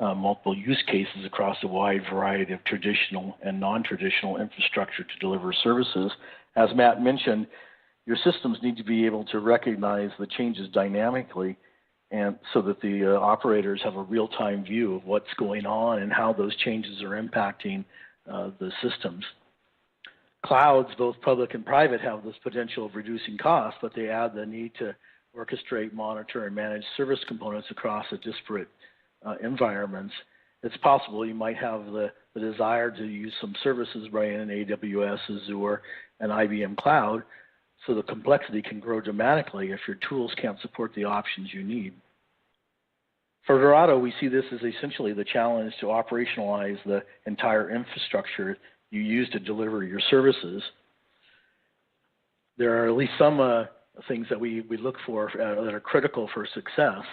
multiple use cases across a wide variety of traditional and non-traditional infrastructure to deliver services. As Matt mentioned, your systems need to be able to recognize the changes dynamically, and so that the operators have a real-time view of what's going on and how those changes are impacting the systems. Clouds, both public and private, have this potential of reducing costs, but they add the need to orchestrate, monitor, and manage service components across a disparate environments. It's possible you might have the the desire to use some services running in AWS, Azure, and IBM Cloud, so the complexity can grow dramatically if your tools can't support the options you need. For Dorado, we see this as essentially the challenge to operationalize the entire infrastructure you use to deliver your services. There are at least some things that we look for that are critical for success.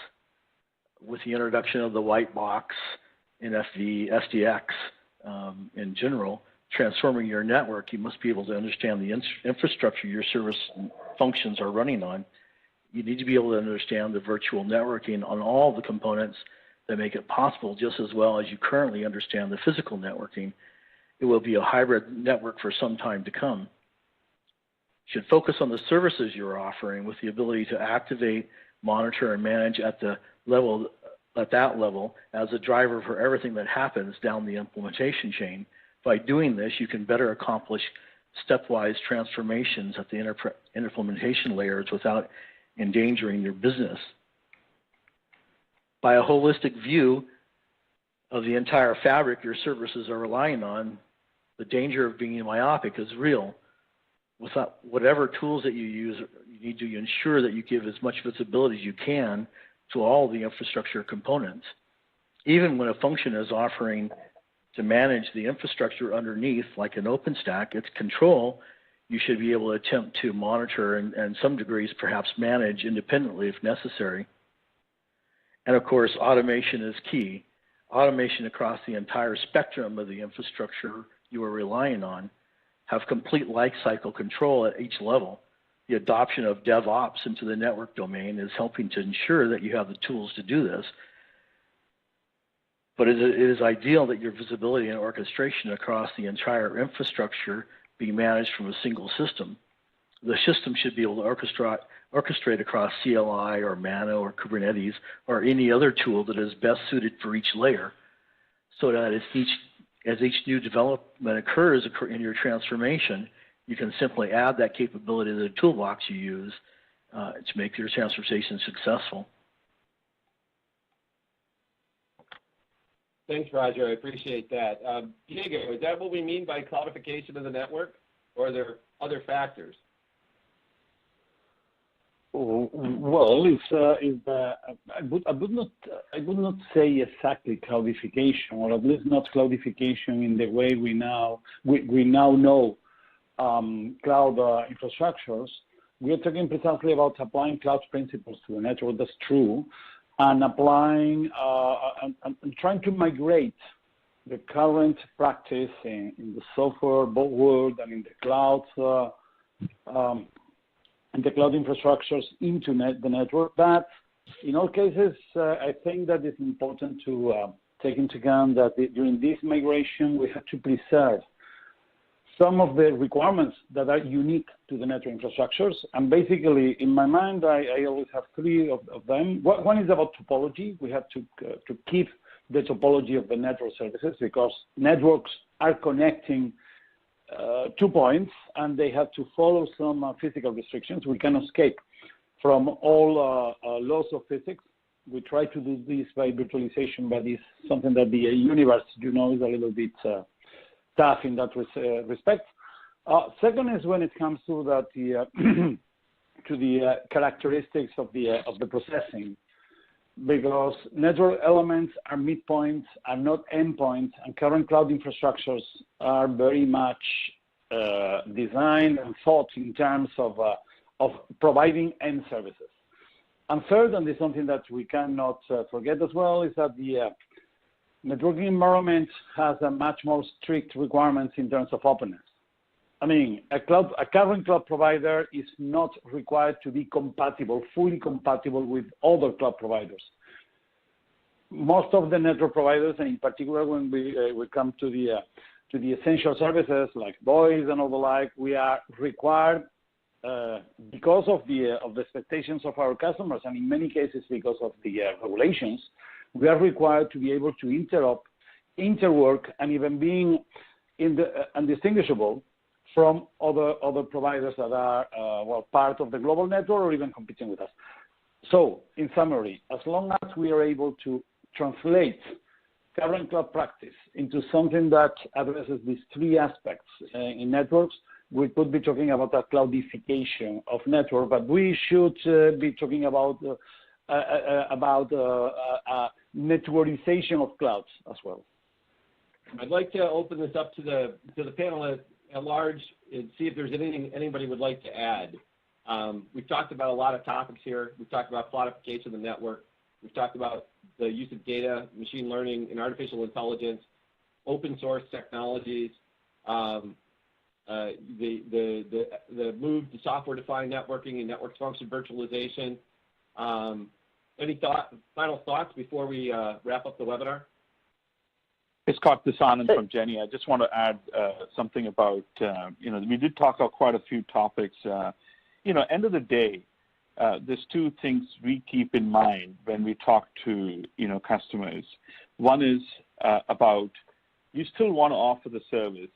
With the introduction of the white box, NFV, SDX in general, transforming your network, you must be able to understand the infrastructure your service functions are running on. You need to be able to understand the virtual networking on all the components that make it possible, just as well as you currently understand the physical networking. It will be a hybrid network for some time to come. You should focus on the services you're offering with the ability to activate, monitor, and manage at that level as a driver for everything that happens down the implementation chain. By doing this, you can better accomplish stepwise transformations at the implementation layers without endangering your business. By a holistic view of the entire fabric your services are relying on, the danger of being myopic is real. Without whatever tools that you use, you need to ensure that you give as much visibility as you can to all the infrastructure components. Even when a function is offering to manage the infrastructure underneath, like an OpenStack, its control, you should be able to attempt to monitor and some degrees perhaps manage independently if necessary. And of course, automation is key. Automation across the entire spectrum of the infrastructure you are relying on. Have complete lifecycle control at each level. The adoption of DevOps into the network domain is helping to ensure that you have the tools to do this. But it is ideal that your visibility and orchestration across the entire infrastructure be managed from a single system. The system should be able to orchestrate across CLI or Mano or Kubernetes or any other tool that is best suited for each layer, so that as each new development occurs in your transformation, you can simply add that capability to the toolbox you use to make your transformation successful. Thanks, Roger. I appreciate that. Diego, is that what we mean by cloudification of the network, or are there other factors? Well, I would not say exactly cloudification, or at least not cloudification in the way we now know cloud infrastructures. We are talking precisely about applying cloud principles to the network. That's true, and applying and trying to migrate the current practice in the software world and in the cloud. And the cloud infrastructures into the network. But in all cases, I think that it's important to take into account that during this migration, we have to preserve some of the requirements that are unique to the network infrastructures. And basically, in my mind, I always have three of them. One is about topology. We have to keep the topology of the network services, because networks are connecting 2 points, and they have to follow some physical restrictions. We can escape from all laws of physics. We try to do this by virtualization, but it's something that the universe, is a little bit tough in that respect. Second is when it comes to that to the characteristics of the processing, because network elements are midpoints, are not endpoints, and current cloud infrastructures are very much designed and thought in terms of providing end services. And third, and this is something that we cannot forget as well, is that the networking environment has a much more strict requirements in terms of openness. I mean, a current cloud provider is not required to be fully compatible with other cloud providers. Most of the network providers, and in particular when we come to the essential services like voice and all the like, we are required because of the expectations of our customers, and in many cases because of the regulations, we are required to be able to interwork, and even being undistinguishable from other providers that are part of the global network or even competing with us. So, in summary, as long as we are able to translate current cloud practice into something that addresses these three aspects in networks, we could be talking about a cloudification of network, but we should be talking about networkization of clouds as well. I'd like to open this up to the panel at large and see if there's anything anybody would like to add. We've talked about a lot of topics here. We've talked about cloudification of the network. We've talked about the use of data, machine learning, and artificial intelligence, open source technologies, the move to software-defined networking and network function virtualization. Any final thoughts before we wrap up the webinar? Hey, Scott, this is Anand from Jenny. I just want to add something about, we did talk about quite a few topics. End of the day, there's two things we keep in mind when we talk to, customers. One is about you still want to offer the service,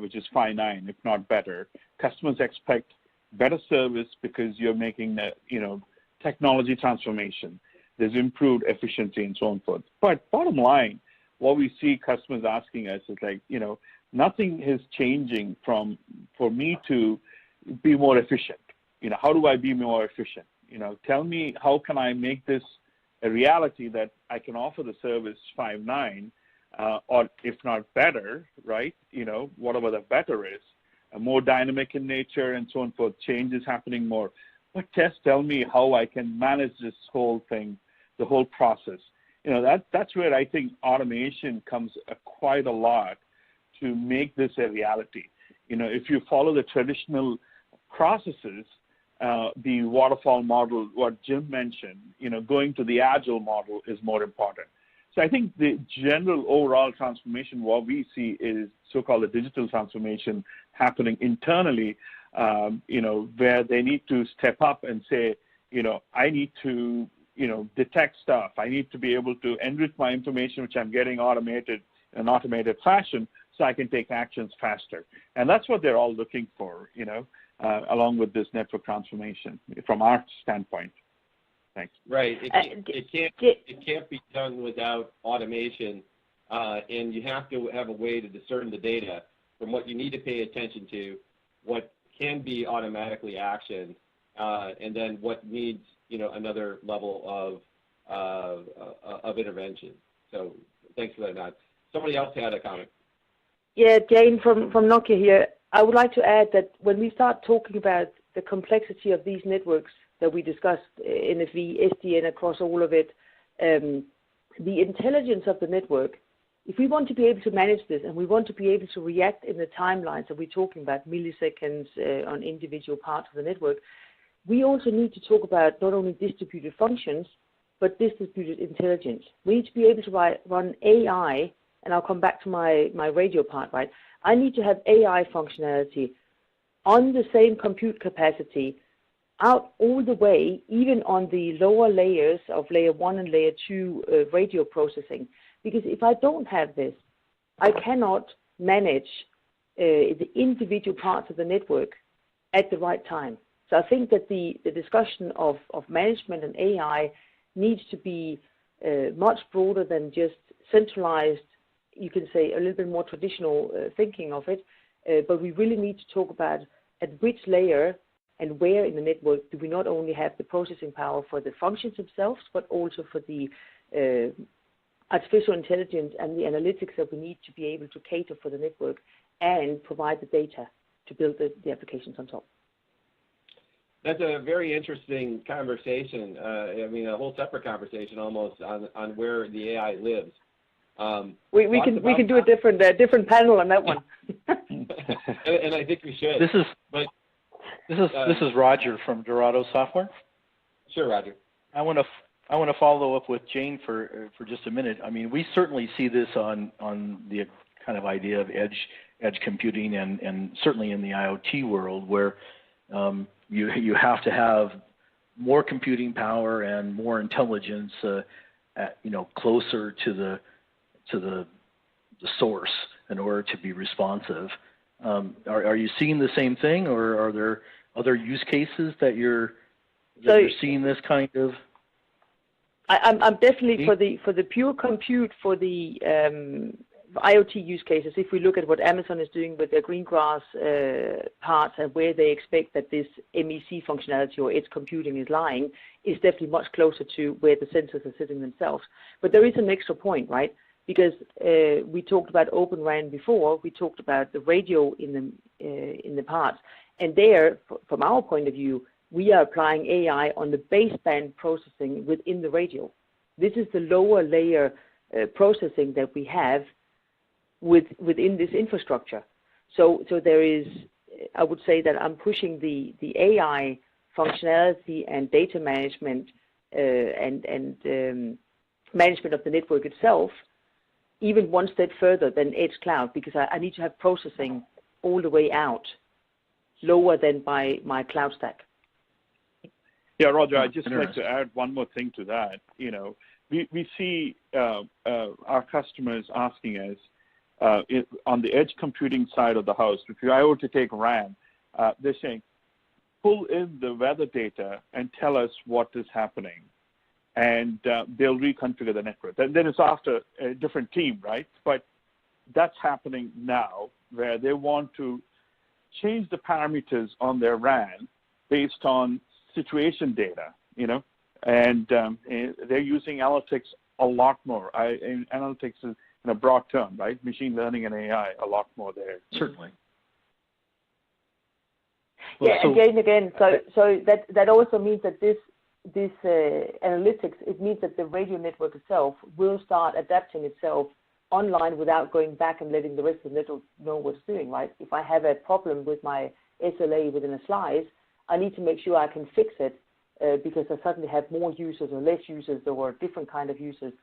which is finite, if not better. Customers expect better service because you're making the, technology transformation. There's improved efficiency and so on and so forth. But bottom line, what we see customers asking us is like, nothing is changing for me to be more efficient. How do I be more efficient? Tell me, how can I make this a reality that I can offer the service 5.9, or if not better, right? Whatever the better is, more dynamic in nature and so on and so forth, change is happening more. But just tell me how I can manage this whole thing, the whole process. That's where I think automation comes quite a lot to make this a reality. If you follow the traditional processes, the waterfall model, what Jim mentioned, going to the agile model is more important. So I think the general overall transformation, what we see is so-called the digital transformation happening internally, where they need to step up and say, I need to, detect stuff. I need to be able to enrich my information, which I'm getting automated in an automated fashion, so I can take actions faster. And that's what they're all looking for, along with this network transformation from our standpoint. Thanks. Right. It can't be done without automation, and you have to have a way to discern the data from what you need to pay attention to, what can be automatically actioned, and then what needs another level of intervention. So thanks for that, Nat. Somebody else had a comment. Yeah, Jane from Nokia here. I would like to add that when we start talking about the complexity of these networks that we discussed, NFV, SDN, across all of it, the intelligence of the network, if we want to be able to manage this and we want to be able to react in the timelines that we're talking about, milliseconds on individual parts of the network, we also need to talk about not only distributed functions, but distributed intelligence. We need to be able to run AI, and I'll come back to my radio part, right? I need to have AI functionality on the same compute capacity out all the way, even on the lower layers of layer 1 and layer 2 radio processing. Because if I don't have this, I cannot manage the individual parts of the network at the right time. So I think that the discussion of management and AI needs to be much broader than just centralized, you can say a little bit more traditional thinking of it, but we really need to talk about at which layer and where in the network do we not only have the processing power for the functions themselves, but also for the artificial intelligence and the analytics that we need to be able to cater for the network and provide the data to build the applications on top. That's a very interesting conversation. A whole separate conversation almost on where the AI lives. We can do a different panel on that one. and I think we should. This is Roger from Dorado Software. Sure, Roger. I want to follow up with Jane for just a minute. I mean, we certainly see this on the kind of idea of edge computing and certainly in the IoT world where you have to have more computing power and more intelligence, closer to the source in order to be responsive. Are you seeing the same thing, or are there other use cases that you're seeing this kind of? I'm definitely for the pure compute, for the IoT use cases. If we look at what Amazon is doing with their green grass parts and where they expect that this MEC functionality or edge computing is lying, is definitely much closer to where the sensors are sitting themselves. But there is an extra point, right? Because we talked about Open RAN before, we talked about the radio in the parts, and there, from our point of view, we are applying AI on the baseband processing within the radio. This is the lower layer processing that we have within this infrastructure. So there is, I would say that I'm pushing the AI functionality and data management and management of the network itself even one step further than edge cloud, because I need to have processing all the way out, lower than by my cloud stack. Yeah, Roger, I'd just like to add one more thing to that. You know, we see our customers asking us, on the edge computing side of the house, if I were to take RAN, they're saying, pull in the weather data and tell us what is happening. And they'll reconfigure the network. And then it's after a different team, right? But that's happening now, where they want to change the parameters on their RAN based on situation data, you know, and they're using analytics a lot more. Analytics is in a broad term, right? Machine learning and AI, a lot more there. Certainly. Yeah, well, again, so that also means that this analytics, it means that the radio network itself will start adapting itself online without going back and letting the rest of the network know what it's doing, right? If I have a problem with my SLA within a slice, I need to make sure I can fix it because I suddenly have more users or less users or different kind of users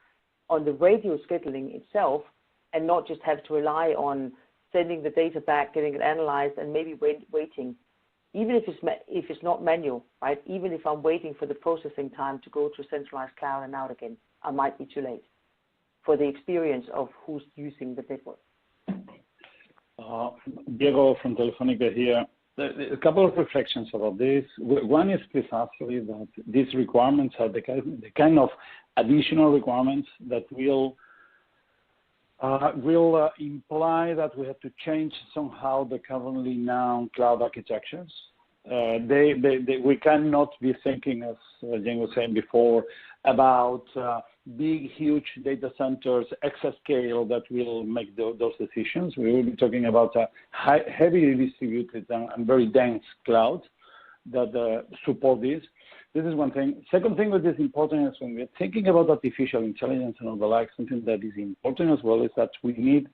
on the radio scheduling itself, and not just have to rely on sending the data back, getting it analyzed, and maybe waiting. Even if it's not manual, right? Even if I'm waiting for the processing time to go to a centralized cloud and out again, I might be too late for the experience of who's using the network. Diego from Telefonica here. A couple of reflections about this. One is precisely that these requirements are the kind of additional requirements that will imply that we have to change somehow the currently known cloud architectures. We cannot be thinking, as Jane was saying before, about big, huge data centers, exascale that will make those decisions. We will be talking about a heavily distributed and very dense clouds that support this. This is one thing. Second thing that is important is when we're thinking about artificial intelligence and all the like, something that is important as well is that we need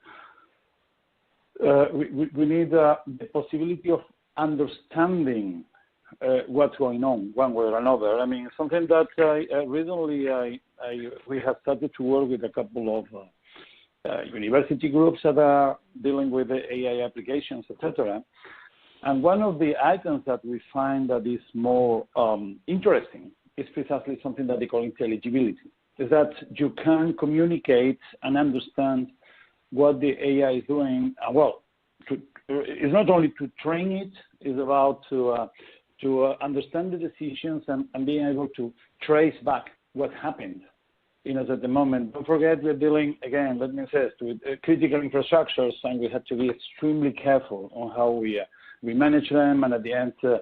the possibility of understanding what's going on one way or another. I mean, something that recently we have started to work with a couple of university groups that are dealing with the AI applications, etc. And one of the items that we find that is more interesting is precisely something that they call intelligibility. Is that you can communicate and understand what the AI is doing. It's not only to train it, it's about to understand the decisions and being able to trace back what happened. You know, at the moment, don't forget we're dealing, again, let me say, with critical infrastructures, and we have to be extremely careful on how we manage them, and at the end to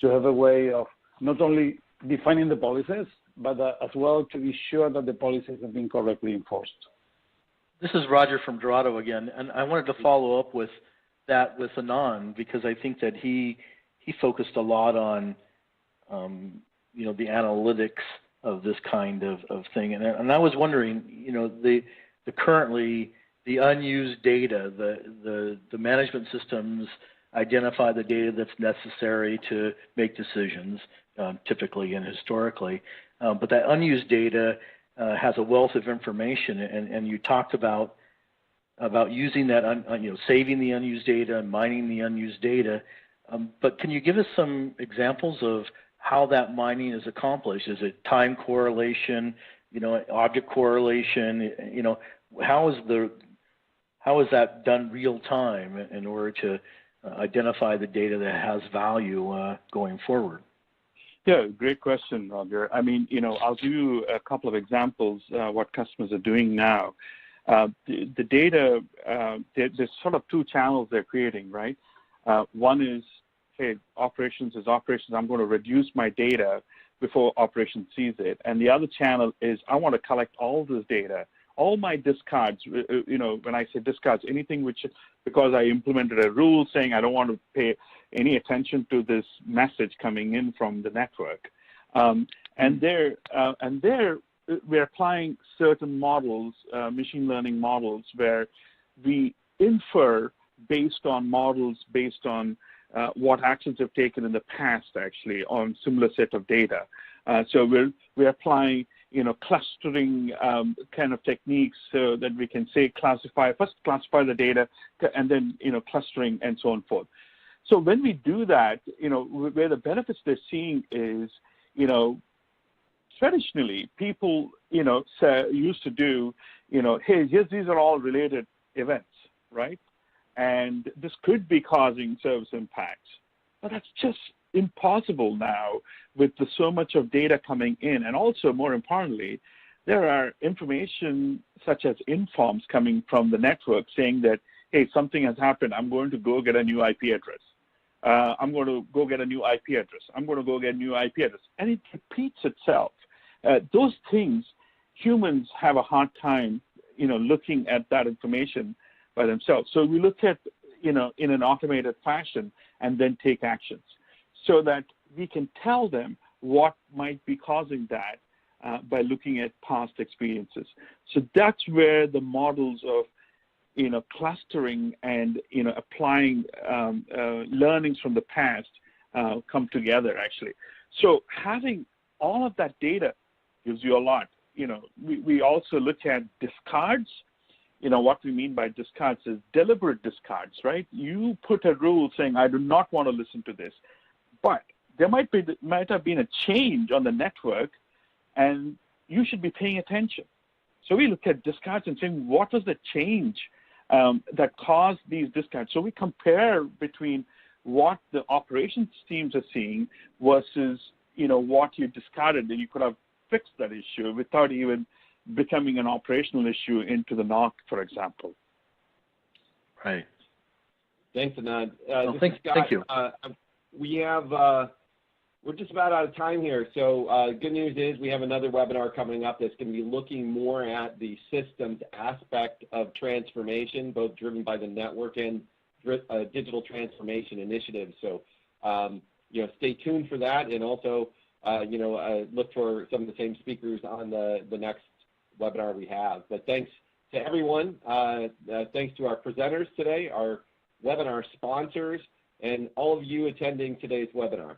have a way of not only defining the policies, but as well to be sure that the policies have been correctly enforced. This is Roger from Dorado again, and I wanted to follow up with that with Anand, because I think that he focused a lot on you know, the analytics of this kind of thing, and I was wondering, you know, the currently the unused data, the management systems identify the data that's necessary to make decisions, typically and historically, but that unused data has a wealth of information, and you talked about using that, you know, saving the unused data and mining the unused data. But can you give us some examples of how that mining is accomplished? Is it time correlation, you know, object correlation? You know, how is that done real time in order to identify the data that has value going forward? Yeah, great question, Roger. I mean, I'll give you a couple of examples what customers are doing now. The data, there's sort of two channels they're creating, right? One is, hey, operations is operations. I'm going to reduce my data before operations sees it. And the other channel is I want to collect all this data, all my discards. When I say discards, anything which, because I implemented a rule saying I don't want to pay any attention to this message coming in from the network. And there we're applying certain models, machine learning models, where we infer based on models, based on what actions have taken in the past, actually, on similar set of data. So we're applying, clustering kind of techniques so that we can say first classify the data, and then, clustering and so on and forth. So when we do that, where the benefits they're seeing is, traditionally people, used to do, hey, these are all related events, right? And this could be causing service impacts. But that's just impossible now with so much of data coming in. And also, more importantly, there are information such as informs coming from the network saying that, hey, something has happened. I'm going to go get a new IP address. I'm going to go get a new IP address. I'm going to go get a new IP address. And it repeats itself. Those things, humans have a hard time, looking at that information by themselves. So we look at, in an automated fashion and then take actions so that we can tell them what might be causing that by looking at past experiences. So that's where the models of, clustering and, applying learnings from the past come together, actually. So having all of that data gives you a lot. We also look at discards. What we mean by discards is deliberate discards, right? You put a rule saying, I do not want to listen to this, but there might have been a change on the network, and you should be paying attention. So we look at discards and saying, what was the change that caused these discards? So we compare between what the operations teams are seeing versus, what you discarded, that you could have fixed that issue without even becoming an operational issue into the NOC, for example. Right. Thanks, Anand. Thank you. We're just about out of time here. So good news is we have another webinar coming up that's going to be looking more at the systems aspect of transformation, both driven by the network and digital transformation initiatives. So, stay tuned for that, and also, look for some of the same speakers on the next webinar we have. But thanks to everyone. Thanks to our presenters today, our webinar sponsors, and all of you attending today's webinar.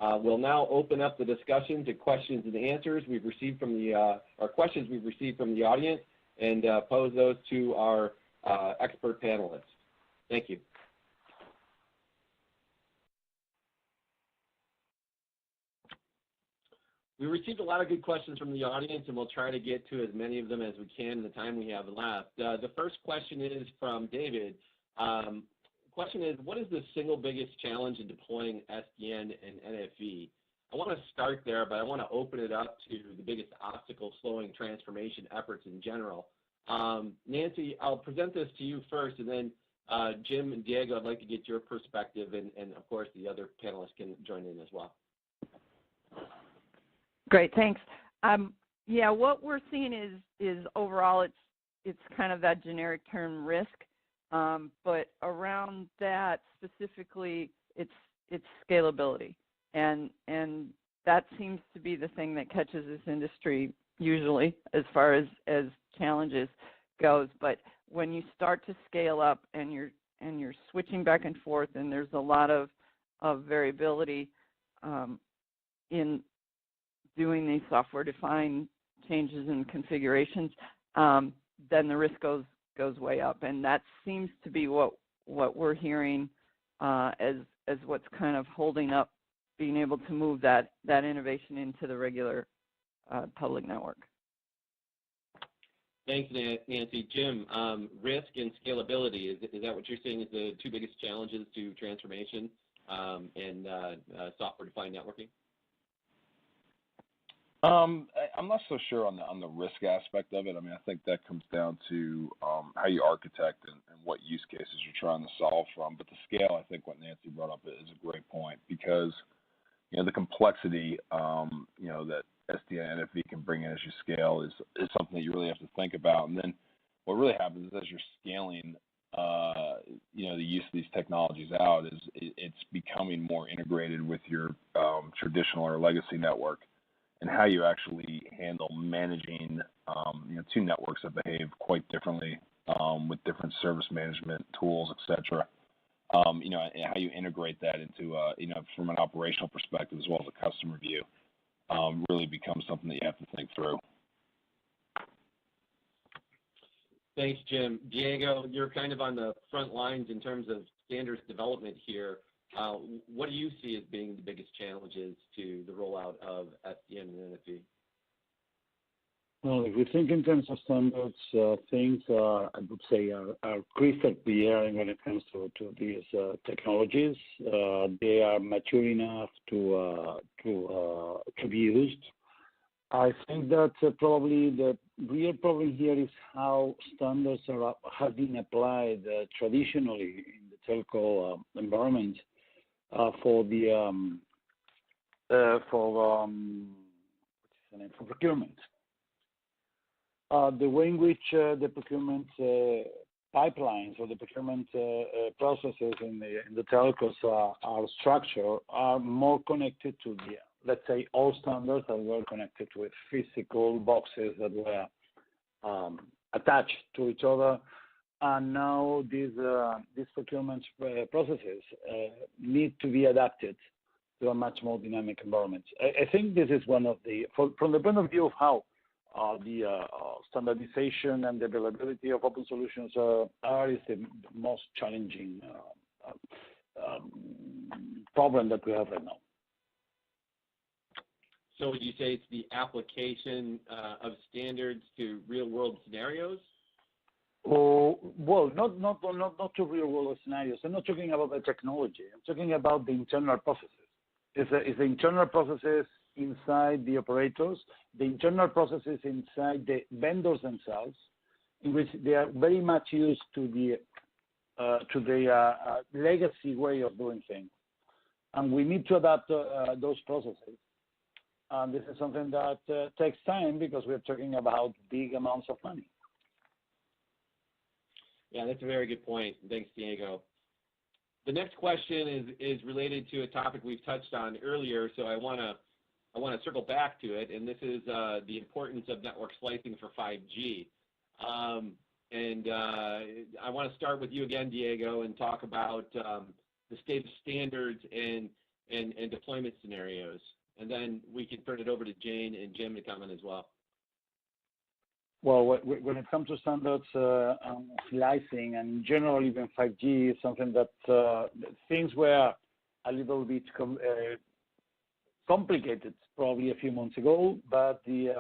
We'll now open up the discussion to questions and answers we've received from questions we've received from the audience, and pose those to our expert panelists. Thank you. We received a lot of good questions from the audience, and we'll try to get to as many of them as we can in the time we have left. The first question is from David. The question is, what is the single biggest challenge in deploying SDN and NFV? I want to start there, but I want to open it up to the biggest obstacle slowing transformation efforts in general. Nancy, I'll present this to you first, and then Jim and Diego, I'd like to get your perspective, and of course the other panelists can join in as well. Great, thanks. Yeah, what we're seeing is overall it's kind of that generic term risk, but around that specifically it's scalability, and that seems to be the thing that catches this industry usually as far as challenges goes. But when you start to scale up and you're switching back and forth, and there's a lot of variability in doing these software-defined changes and configurations, then the risk goes way up, and that seems to be what we're hearing as what's kind of holding up being able to move that innovation into the regular public network. Thanks, Nancy. Jim, risk and scalability, is that what you're seeing as the two biggest challenges to transformation and software-defined networking? I'm not so sure on the risk aspect of it. I mean, I think that comes down to how you architect and what use cases you're trying to solve from. But the scale, I think what Nancy brought up is a great point because the complexity that SDN NFV can bring in as you scale is something that you really have to think about. And then what really happens is as you're scaling, the use of these technologies out is it's becoming more integrated with your traditional or legacy network. And how you actually handle managing, two networks that behave quite differently with different service management tools, et cetera. And how you integrate that into, from an operational perspective as well as a customer view, really becomes something that you have to think through. Thanks, Jim. Diego, you're kind of on the front lines in terms of standards development here. What do you see as being the biggest challenges to the rollout of SDN and NFV? Well, if we think in terms of standards, things I would say are crystal clear when it comes to these technologies. They are mature enough to be used. I think that probably the real problem here is how standards have been applied traditionally in the telco environment. For procurement. The way in which the procurement pipelines or the procurement processes in the telcos are structured are more connected to the, let's say, old standards that were connected with physical boxes that were attached to each other. And now these procurement processes need to be adapted to a much more dynamic environment. I think this is one of from the point of view of how the standardization and the availability of open solutions is the most challenging problem that we have right now. So would you say it's the application of standards to real-world scenarios? Oh, well, not to real-world scenarios. I'm not talking about the technology. I'm talking about the internal processes. It's the internal processes inside the operators, the internal processes inside the vendors themselves, in which they are very much used to the legacy way of doing things, and we need to adapt those processes. And this is something that takes time because we're talking about big amounts of money. Yeah, that's a very good point. Thanks, Diego. The next question is related to a topic we've touched on earlier, so I want to circle back to it, and this is the importance of network slicing for 5G. And I want to start with you again, Diego, and talk about the state of standards and deployment scenarios, and then we can turn it over to Jane and Jim to comment as well. Well, when it comes to standards, slicing, and in general even 5G is something that things were a little bit complicated probably a few months ago, but the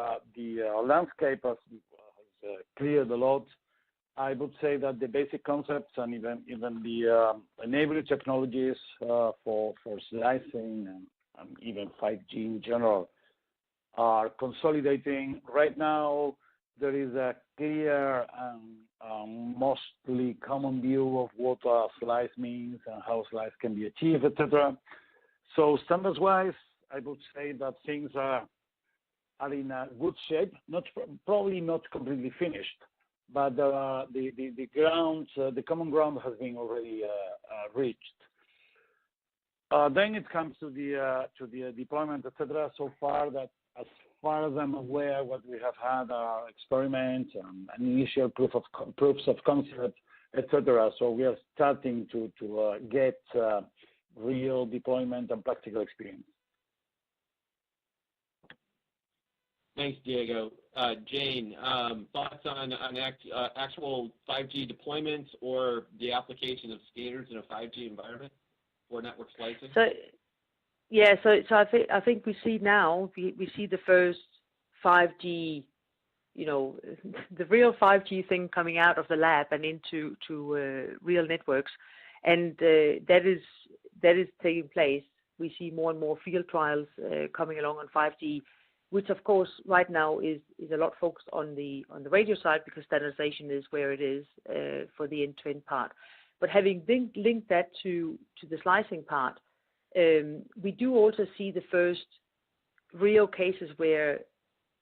landscape has cleared a lot. I would say that the basic concepts and even the enabling technologies for slicing and even 5G in general are consolidating. Right now, there is a clear and mostly common view of what a slice means and how slice can be achieved, etc. So standards-wise, I would say that things are in a good shape. Probably not completely finished, but the common ground has been already reached. Then it comes to the deployment, etc. So far, that as far as I'm aware, what we have had are experiments and initial proofs of concept, etc. So we are starting to get real deployment and practical experience. Thanks, Diego. Jane, thoughts on actual 5G deployments or the application of standards in a 5G environment for network slicing? So I think we see now we see the first 5G, the real 5G thing coming out of the lab and into real networks, and that is taking place. We see more and more field trials coming along on 5G, which of course right now is a lot focused on the radio side because standardization is where it is for the end-to-end part. But having linked that to the slicing part, we do also see the first real cases where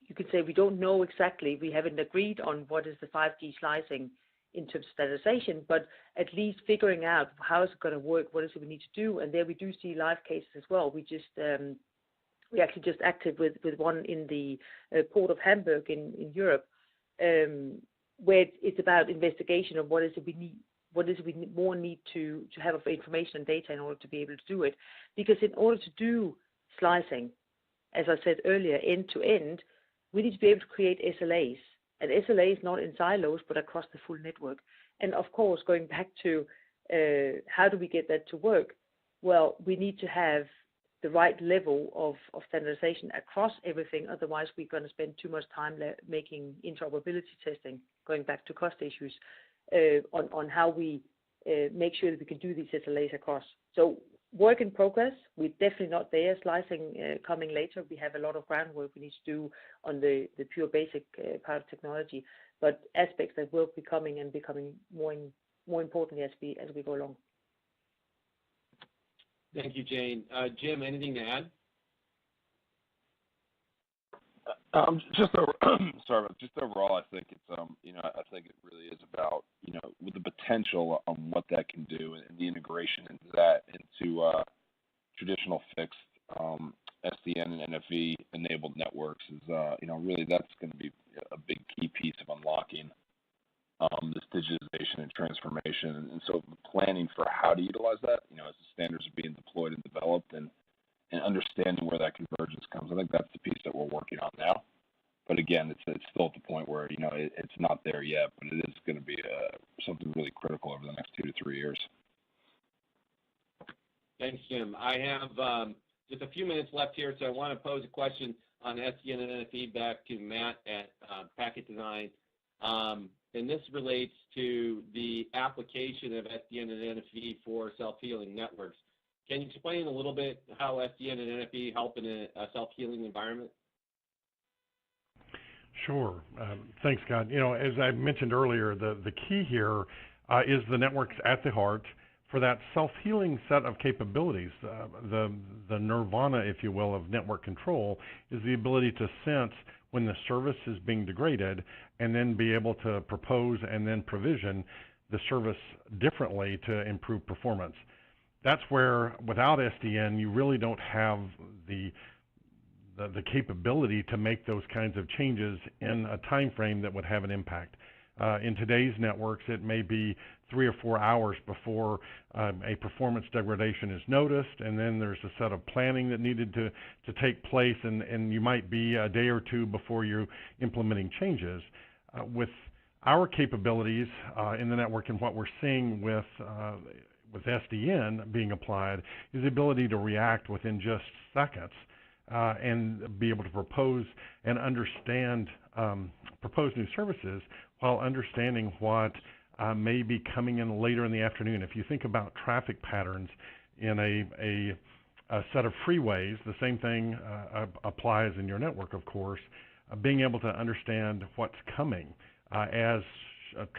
you could say we don't know exactly, we haven't agreed on what is the 5G slicing in terms of standardization, but at least figuring out how is it going to work, what is it we need to do, and there we do see live cases as well. We actually just acted with one in the port of Hamburg in Europe, where it's about investigation of what is it we need, what is it we more need to have of information and data in order to be able to do it. Because in order to do slicing, as I said earlier, end to end, we need to be able to create SLAs. And SLAs not in silos, but across the full network. And of course, going back to how do we get that to work? Well, we need to have the right level of standardization across everything. Otherwise, we're going to spend too much time making interoperability testing, going back to cost issues, on how we make sure that we can do these SLAs across. So work in progress. We're definitely not there. Slicing coming later. We have a lot of groundwork we need to do on the pure basic part of technology, but aspects that will be coming and becoming more important as we go along. Thank you, Jane. Jim, anything to add? Just overall, I think it's I think it really is about with the potential on what that can do and the integration into that into traditional fixed SDN and NFV enabled networks is really that's going to be a big key piece of unlocking this digitization and transformation, and so planning for how to utilize that as the standards are being deployed and developed and understanding where that convergence comes. I think that's the piece that we're working on now. But again, it's still at the point where it's not there yet, but it is going to be something really critical over the next 2 to 3 years. Thanks, Jim. I have just a few minutes left here, so I want to pose a question on SDN and NFV back to Matt at Packet Design. And this relates to the application of SDN and NFV for self-healing networks. Can you explain a little bit how SDN and NFV help in a self-healing environment? Sure. Thanks, Scott. As I mentioned earlier, the key here is the networks at the heart for that self-healing set of capabilities. The nirvana, if you will, of network control is the ability to sense when the service is being degraded and then be able to propose and then provision the service differently to improve performance. That's where, without SDN, you really don't have the capability to make those kinds of changes in a time frame that would have an impact. In today's networks, it may be 3 or 4 hours before a performance degradation is noticed, and then there's a set of planning that needed to take place, and you might be a day or two before you're implementing changes. With our capabilities in the network and what we're seeing with SDN being applied is the ability to react within just seconds and be able to propose and understand, propose new services while understanding what may be coming in later in the afternoon. If you think about traffic patterns in a set of freeways, the same thing applies in your network, of course. Being able to understand what's coming as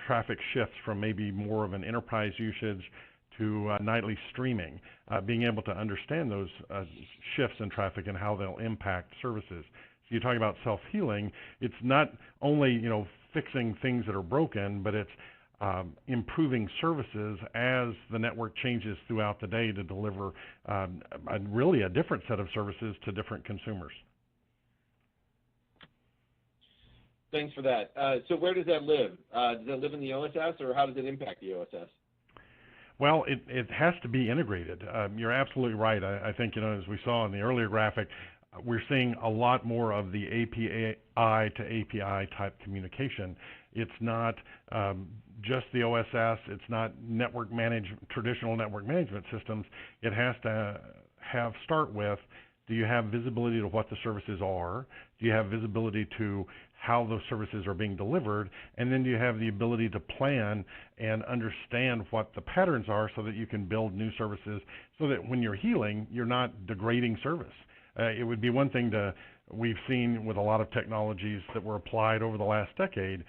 traffic shifts from maybe more of an enterprise usage to nightly streaming, being able to understand those shifts in traffic and how they'll impact services. So you talk about self-healing, it's not only fixing things that are broken, but it's improving services as the network changes throughout the day to deliver really a different set of services to different consumers. Thanks for that. So where does that live? Does it live in the OSS, or how does it impact the OSS? Well, it has to be integrated. You're absolutely right. I think, as we saw in the earlier graphic, we're seeing a lot more of the API to API type communication. It's not just the OSS. It's not traditional network management systems. It has to start with, do you have visibility to what the services are? Do you have visibility to how those services are being delivered? And then do you have the ability to plan and understand what the patterns are so that you can build new services so that when you're healing, you're not degrading service. It would be one thing to we've seen with a lot of technologies that were applied over the last decade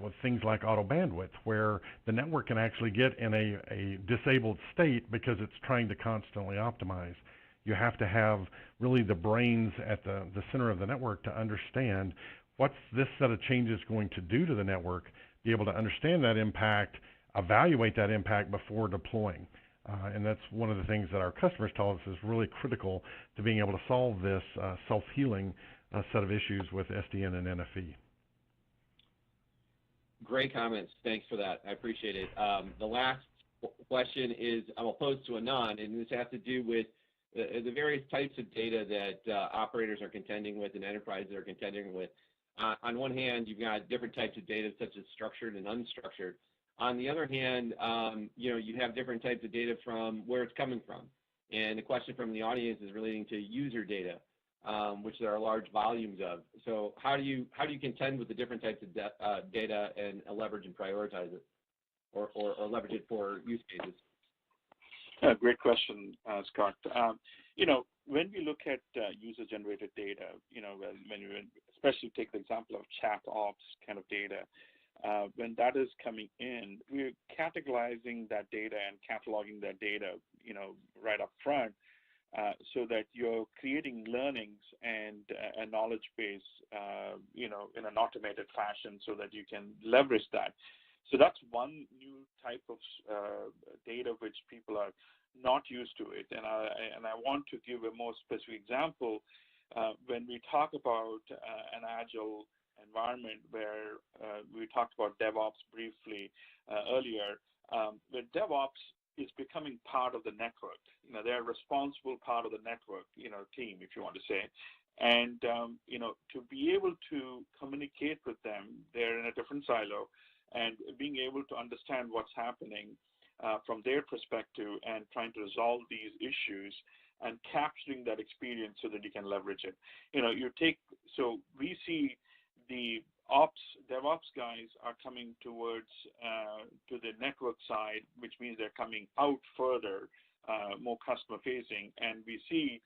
with things like auto bandwidth, where the network can actually get in a disabled state because it's trying to constantly optimize. You have to have really the brains at the center of the network to understand what's this set of changes going to do to the network, be able to understand that impact, evaluate that impact before deploying. And that's one of the things that our customers tell us is really critical to being able to solve this self-healing set of issues with SDN and NFV. Great comments. Thanks for that. I appreciate it. The last question is I'll pose to Anand, and this has to do with the various types of data that operators are contending with and enterprises are contending with. On one hand, you've got different types of data such as structured and unstructured. On the other hand, you have different types of data from where it's coming from. And the question from the audience is relating to user data, which there are large volumes of. So how do you contend with the different types of data and leverage and prioritize it, or leverage it for use cases? Great question, Scott. When we look at user-generated data, when you especially take the example of chat ops kind of data, when that is coming in, we're categorizing that data and cataloging that data, right up front, so that you're creating learnings and a knowledge base, in an automated fashion so that you can leverage that. So that's one new type of data which people are not used to it. And I want to give a more specific example. When we talk about an agile environment where we talked about DevOps briefly earlier, where DevOps is becoming part of the network. They're a responsible part of the network, team, if you want to say. And, to be able to communicate with them, they're in a different silo, and being able to understand what's happening from their perspective and trying to resolve these issues and capturing that experience so that you can leverage it. So we see the DevOps guys are coming towards to the network side, which means they're coming out further, more customer facing, and we see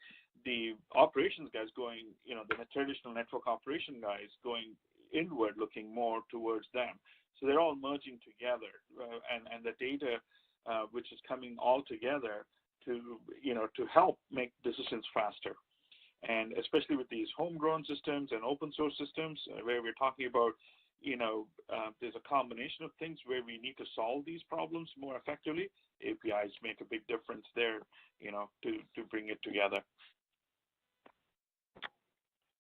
the operations guys going, the traditional network operation guys going inward, looking more towards them. So they're all merging together, and the data which is coming all together to help make decisions faster. And especially with these homegrown systems and open source systems, where we're talking about, there's a combination of things where we need to solve these problems more effectively. APIs make a big difference there, to bring it together.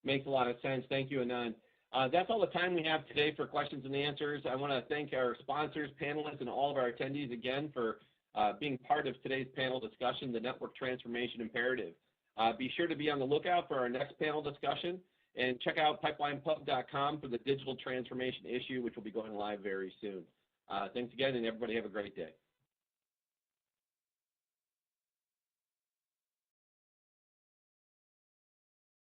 Makes a lot of sense. Thank you, Anand. That's all the time we have today for questions and answers. I want to thank our sponsors, panelists, and all of our attendees again for being part of today's panel discussion, the Network Transformation Imperative. Be sure to be on the lookout for our next panel discussion, and check out pipelinepub.com for the digital transformation issue, which will be going live very soon. Thanks again, and everybody have a great day.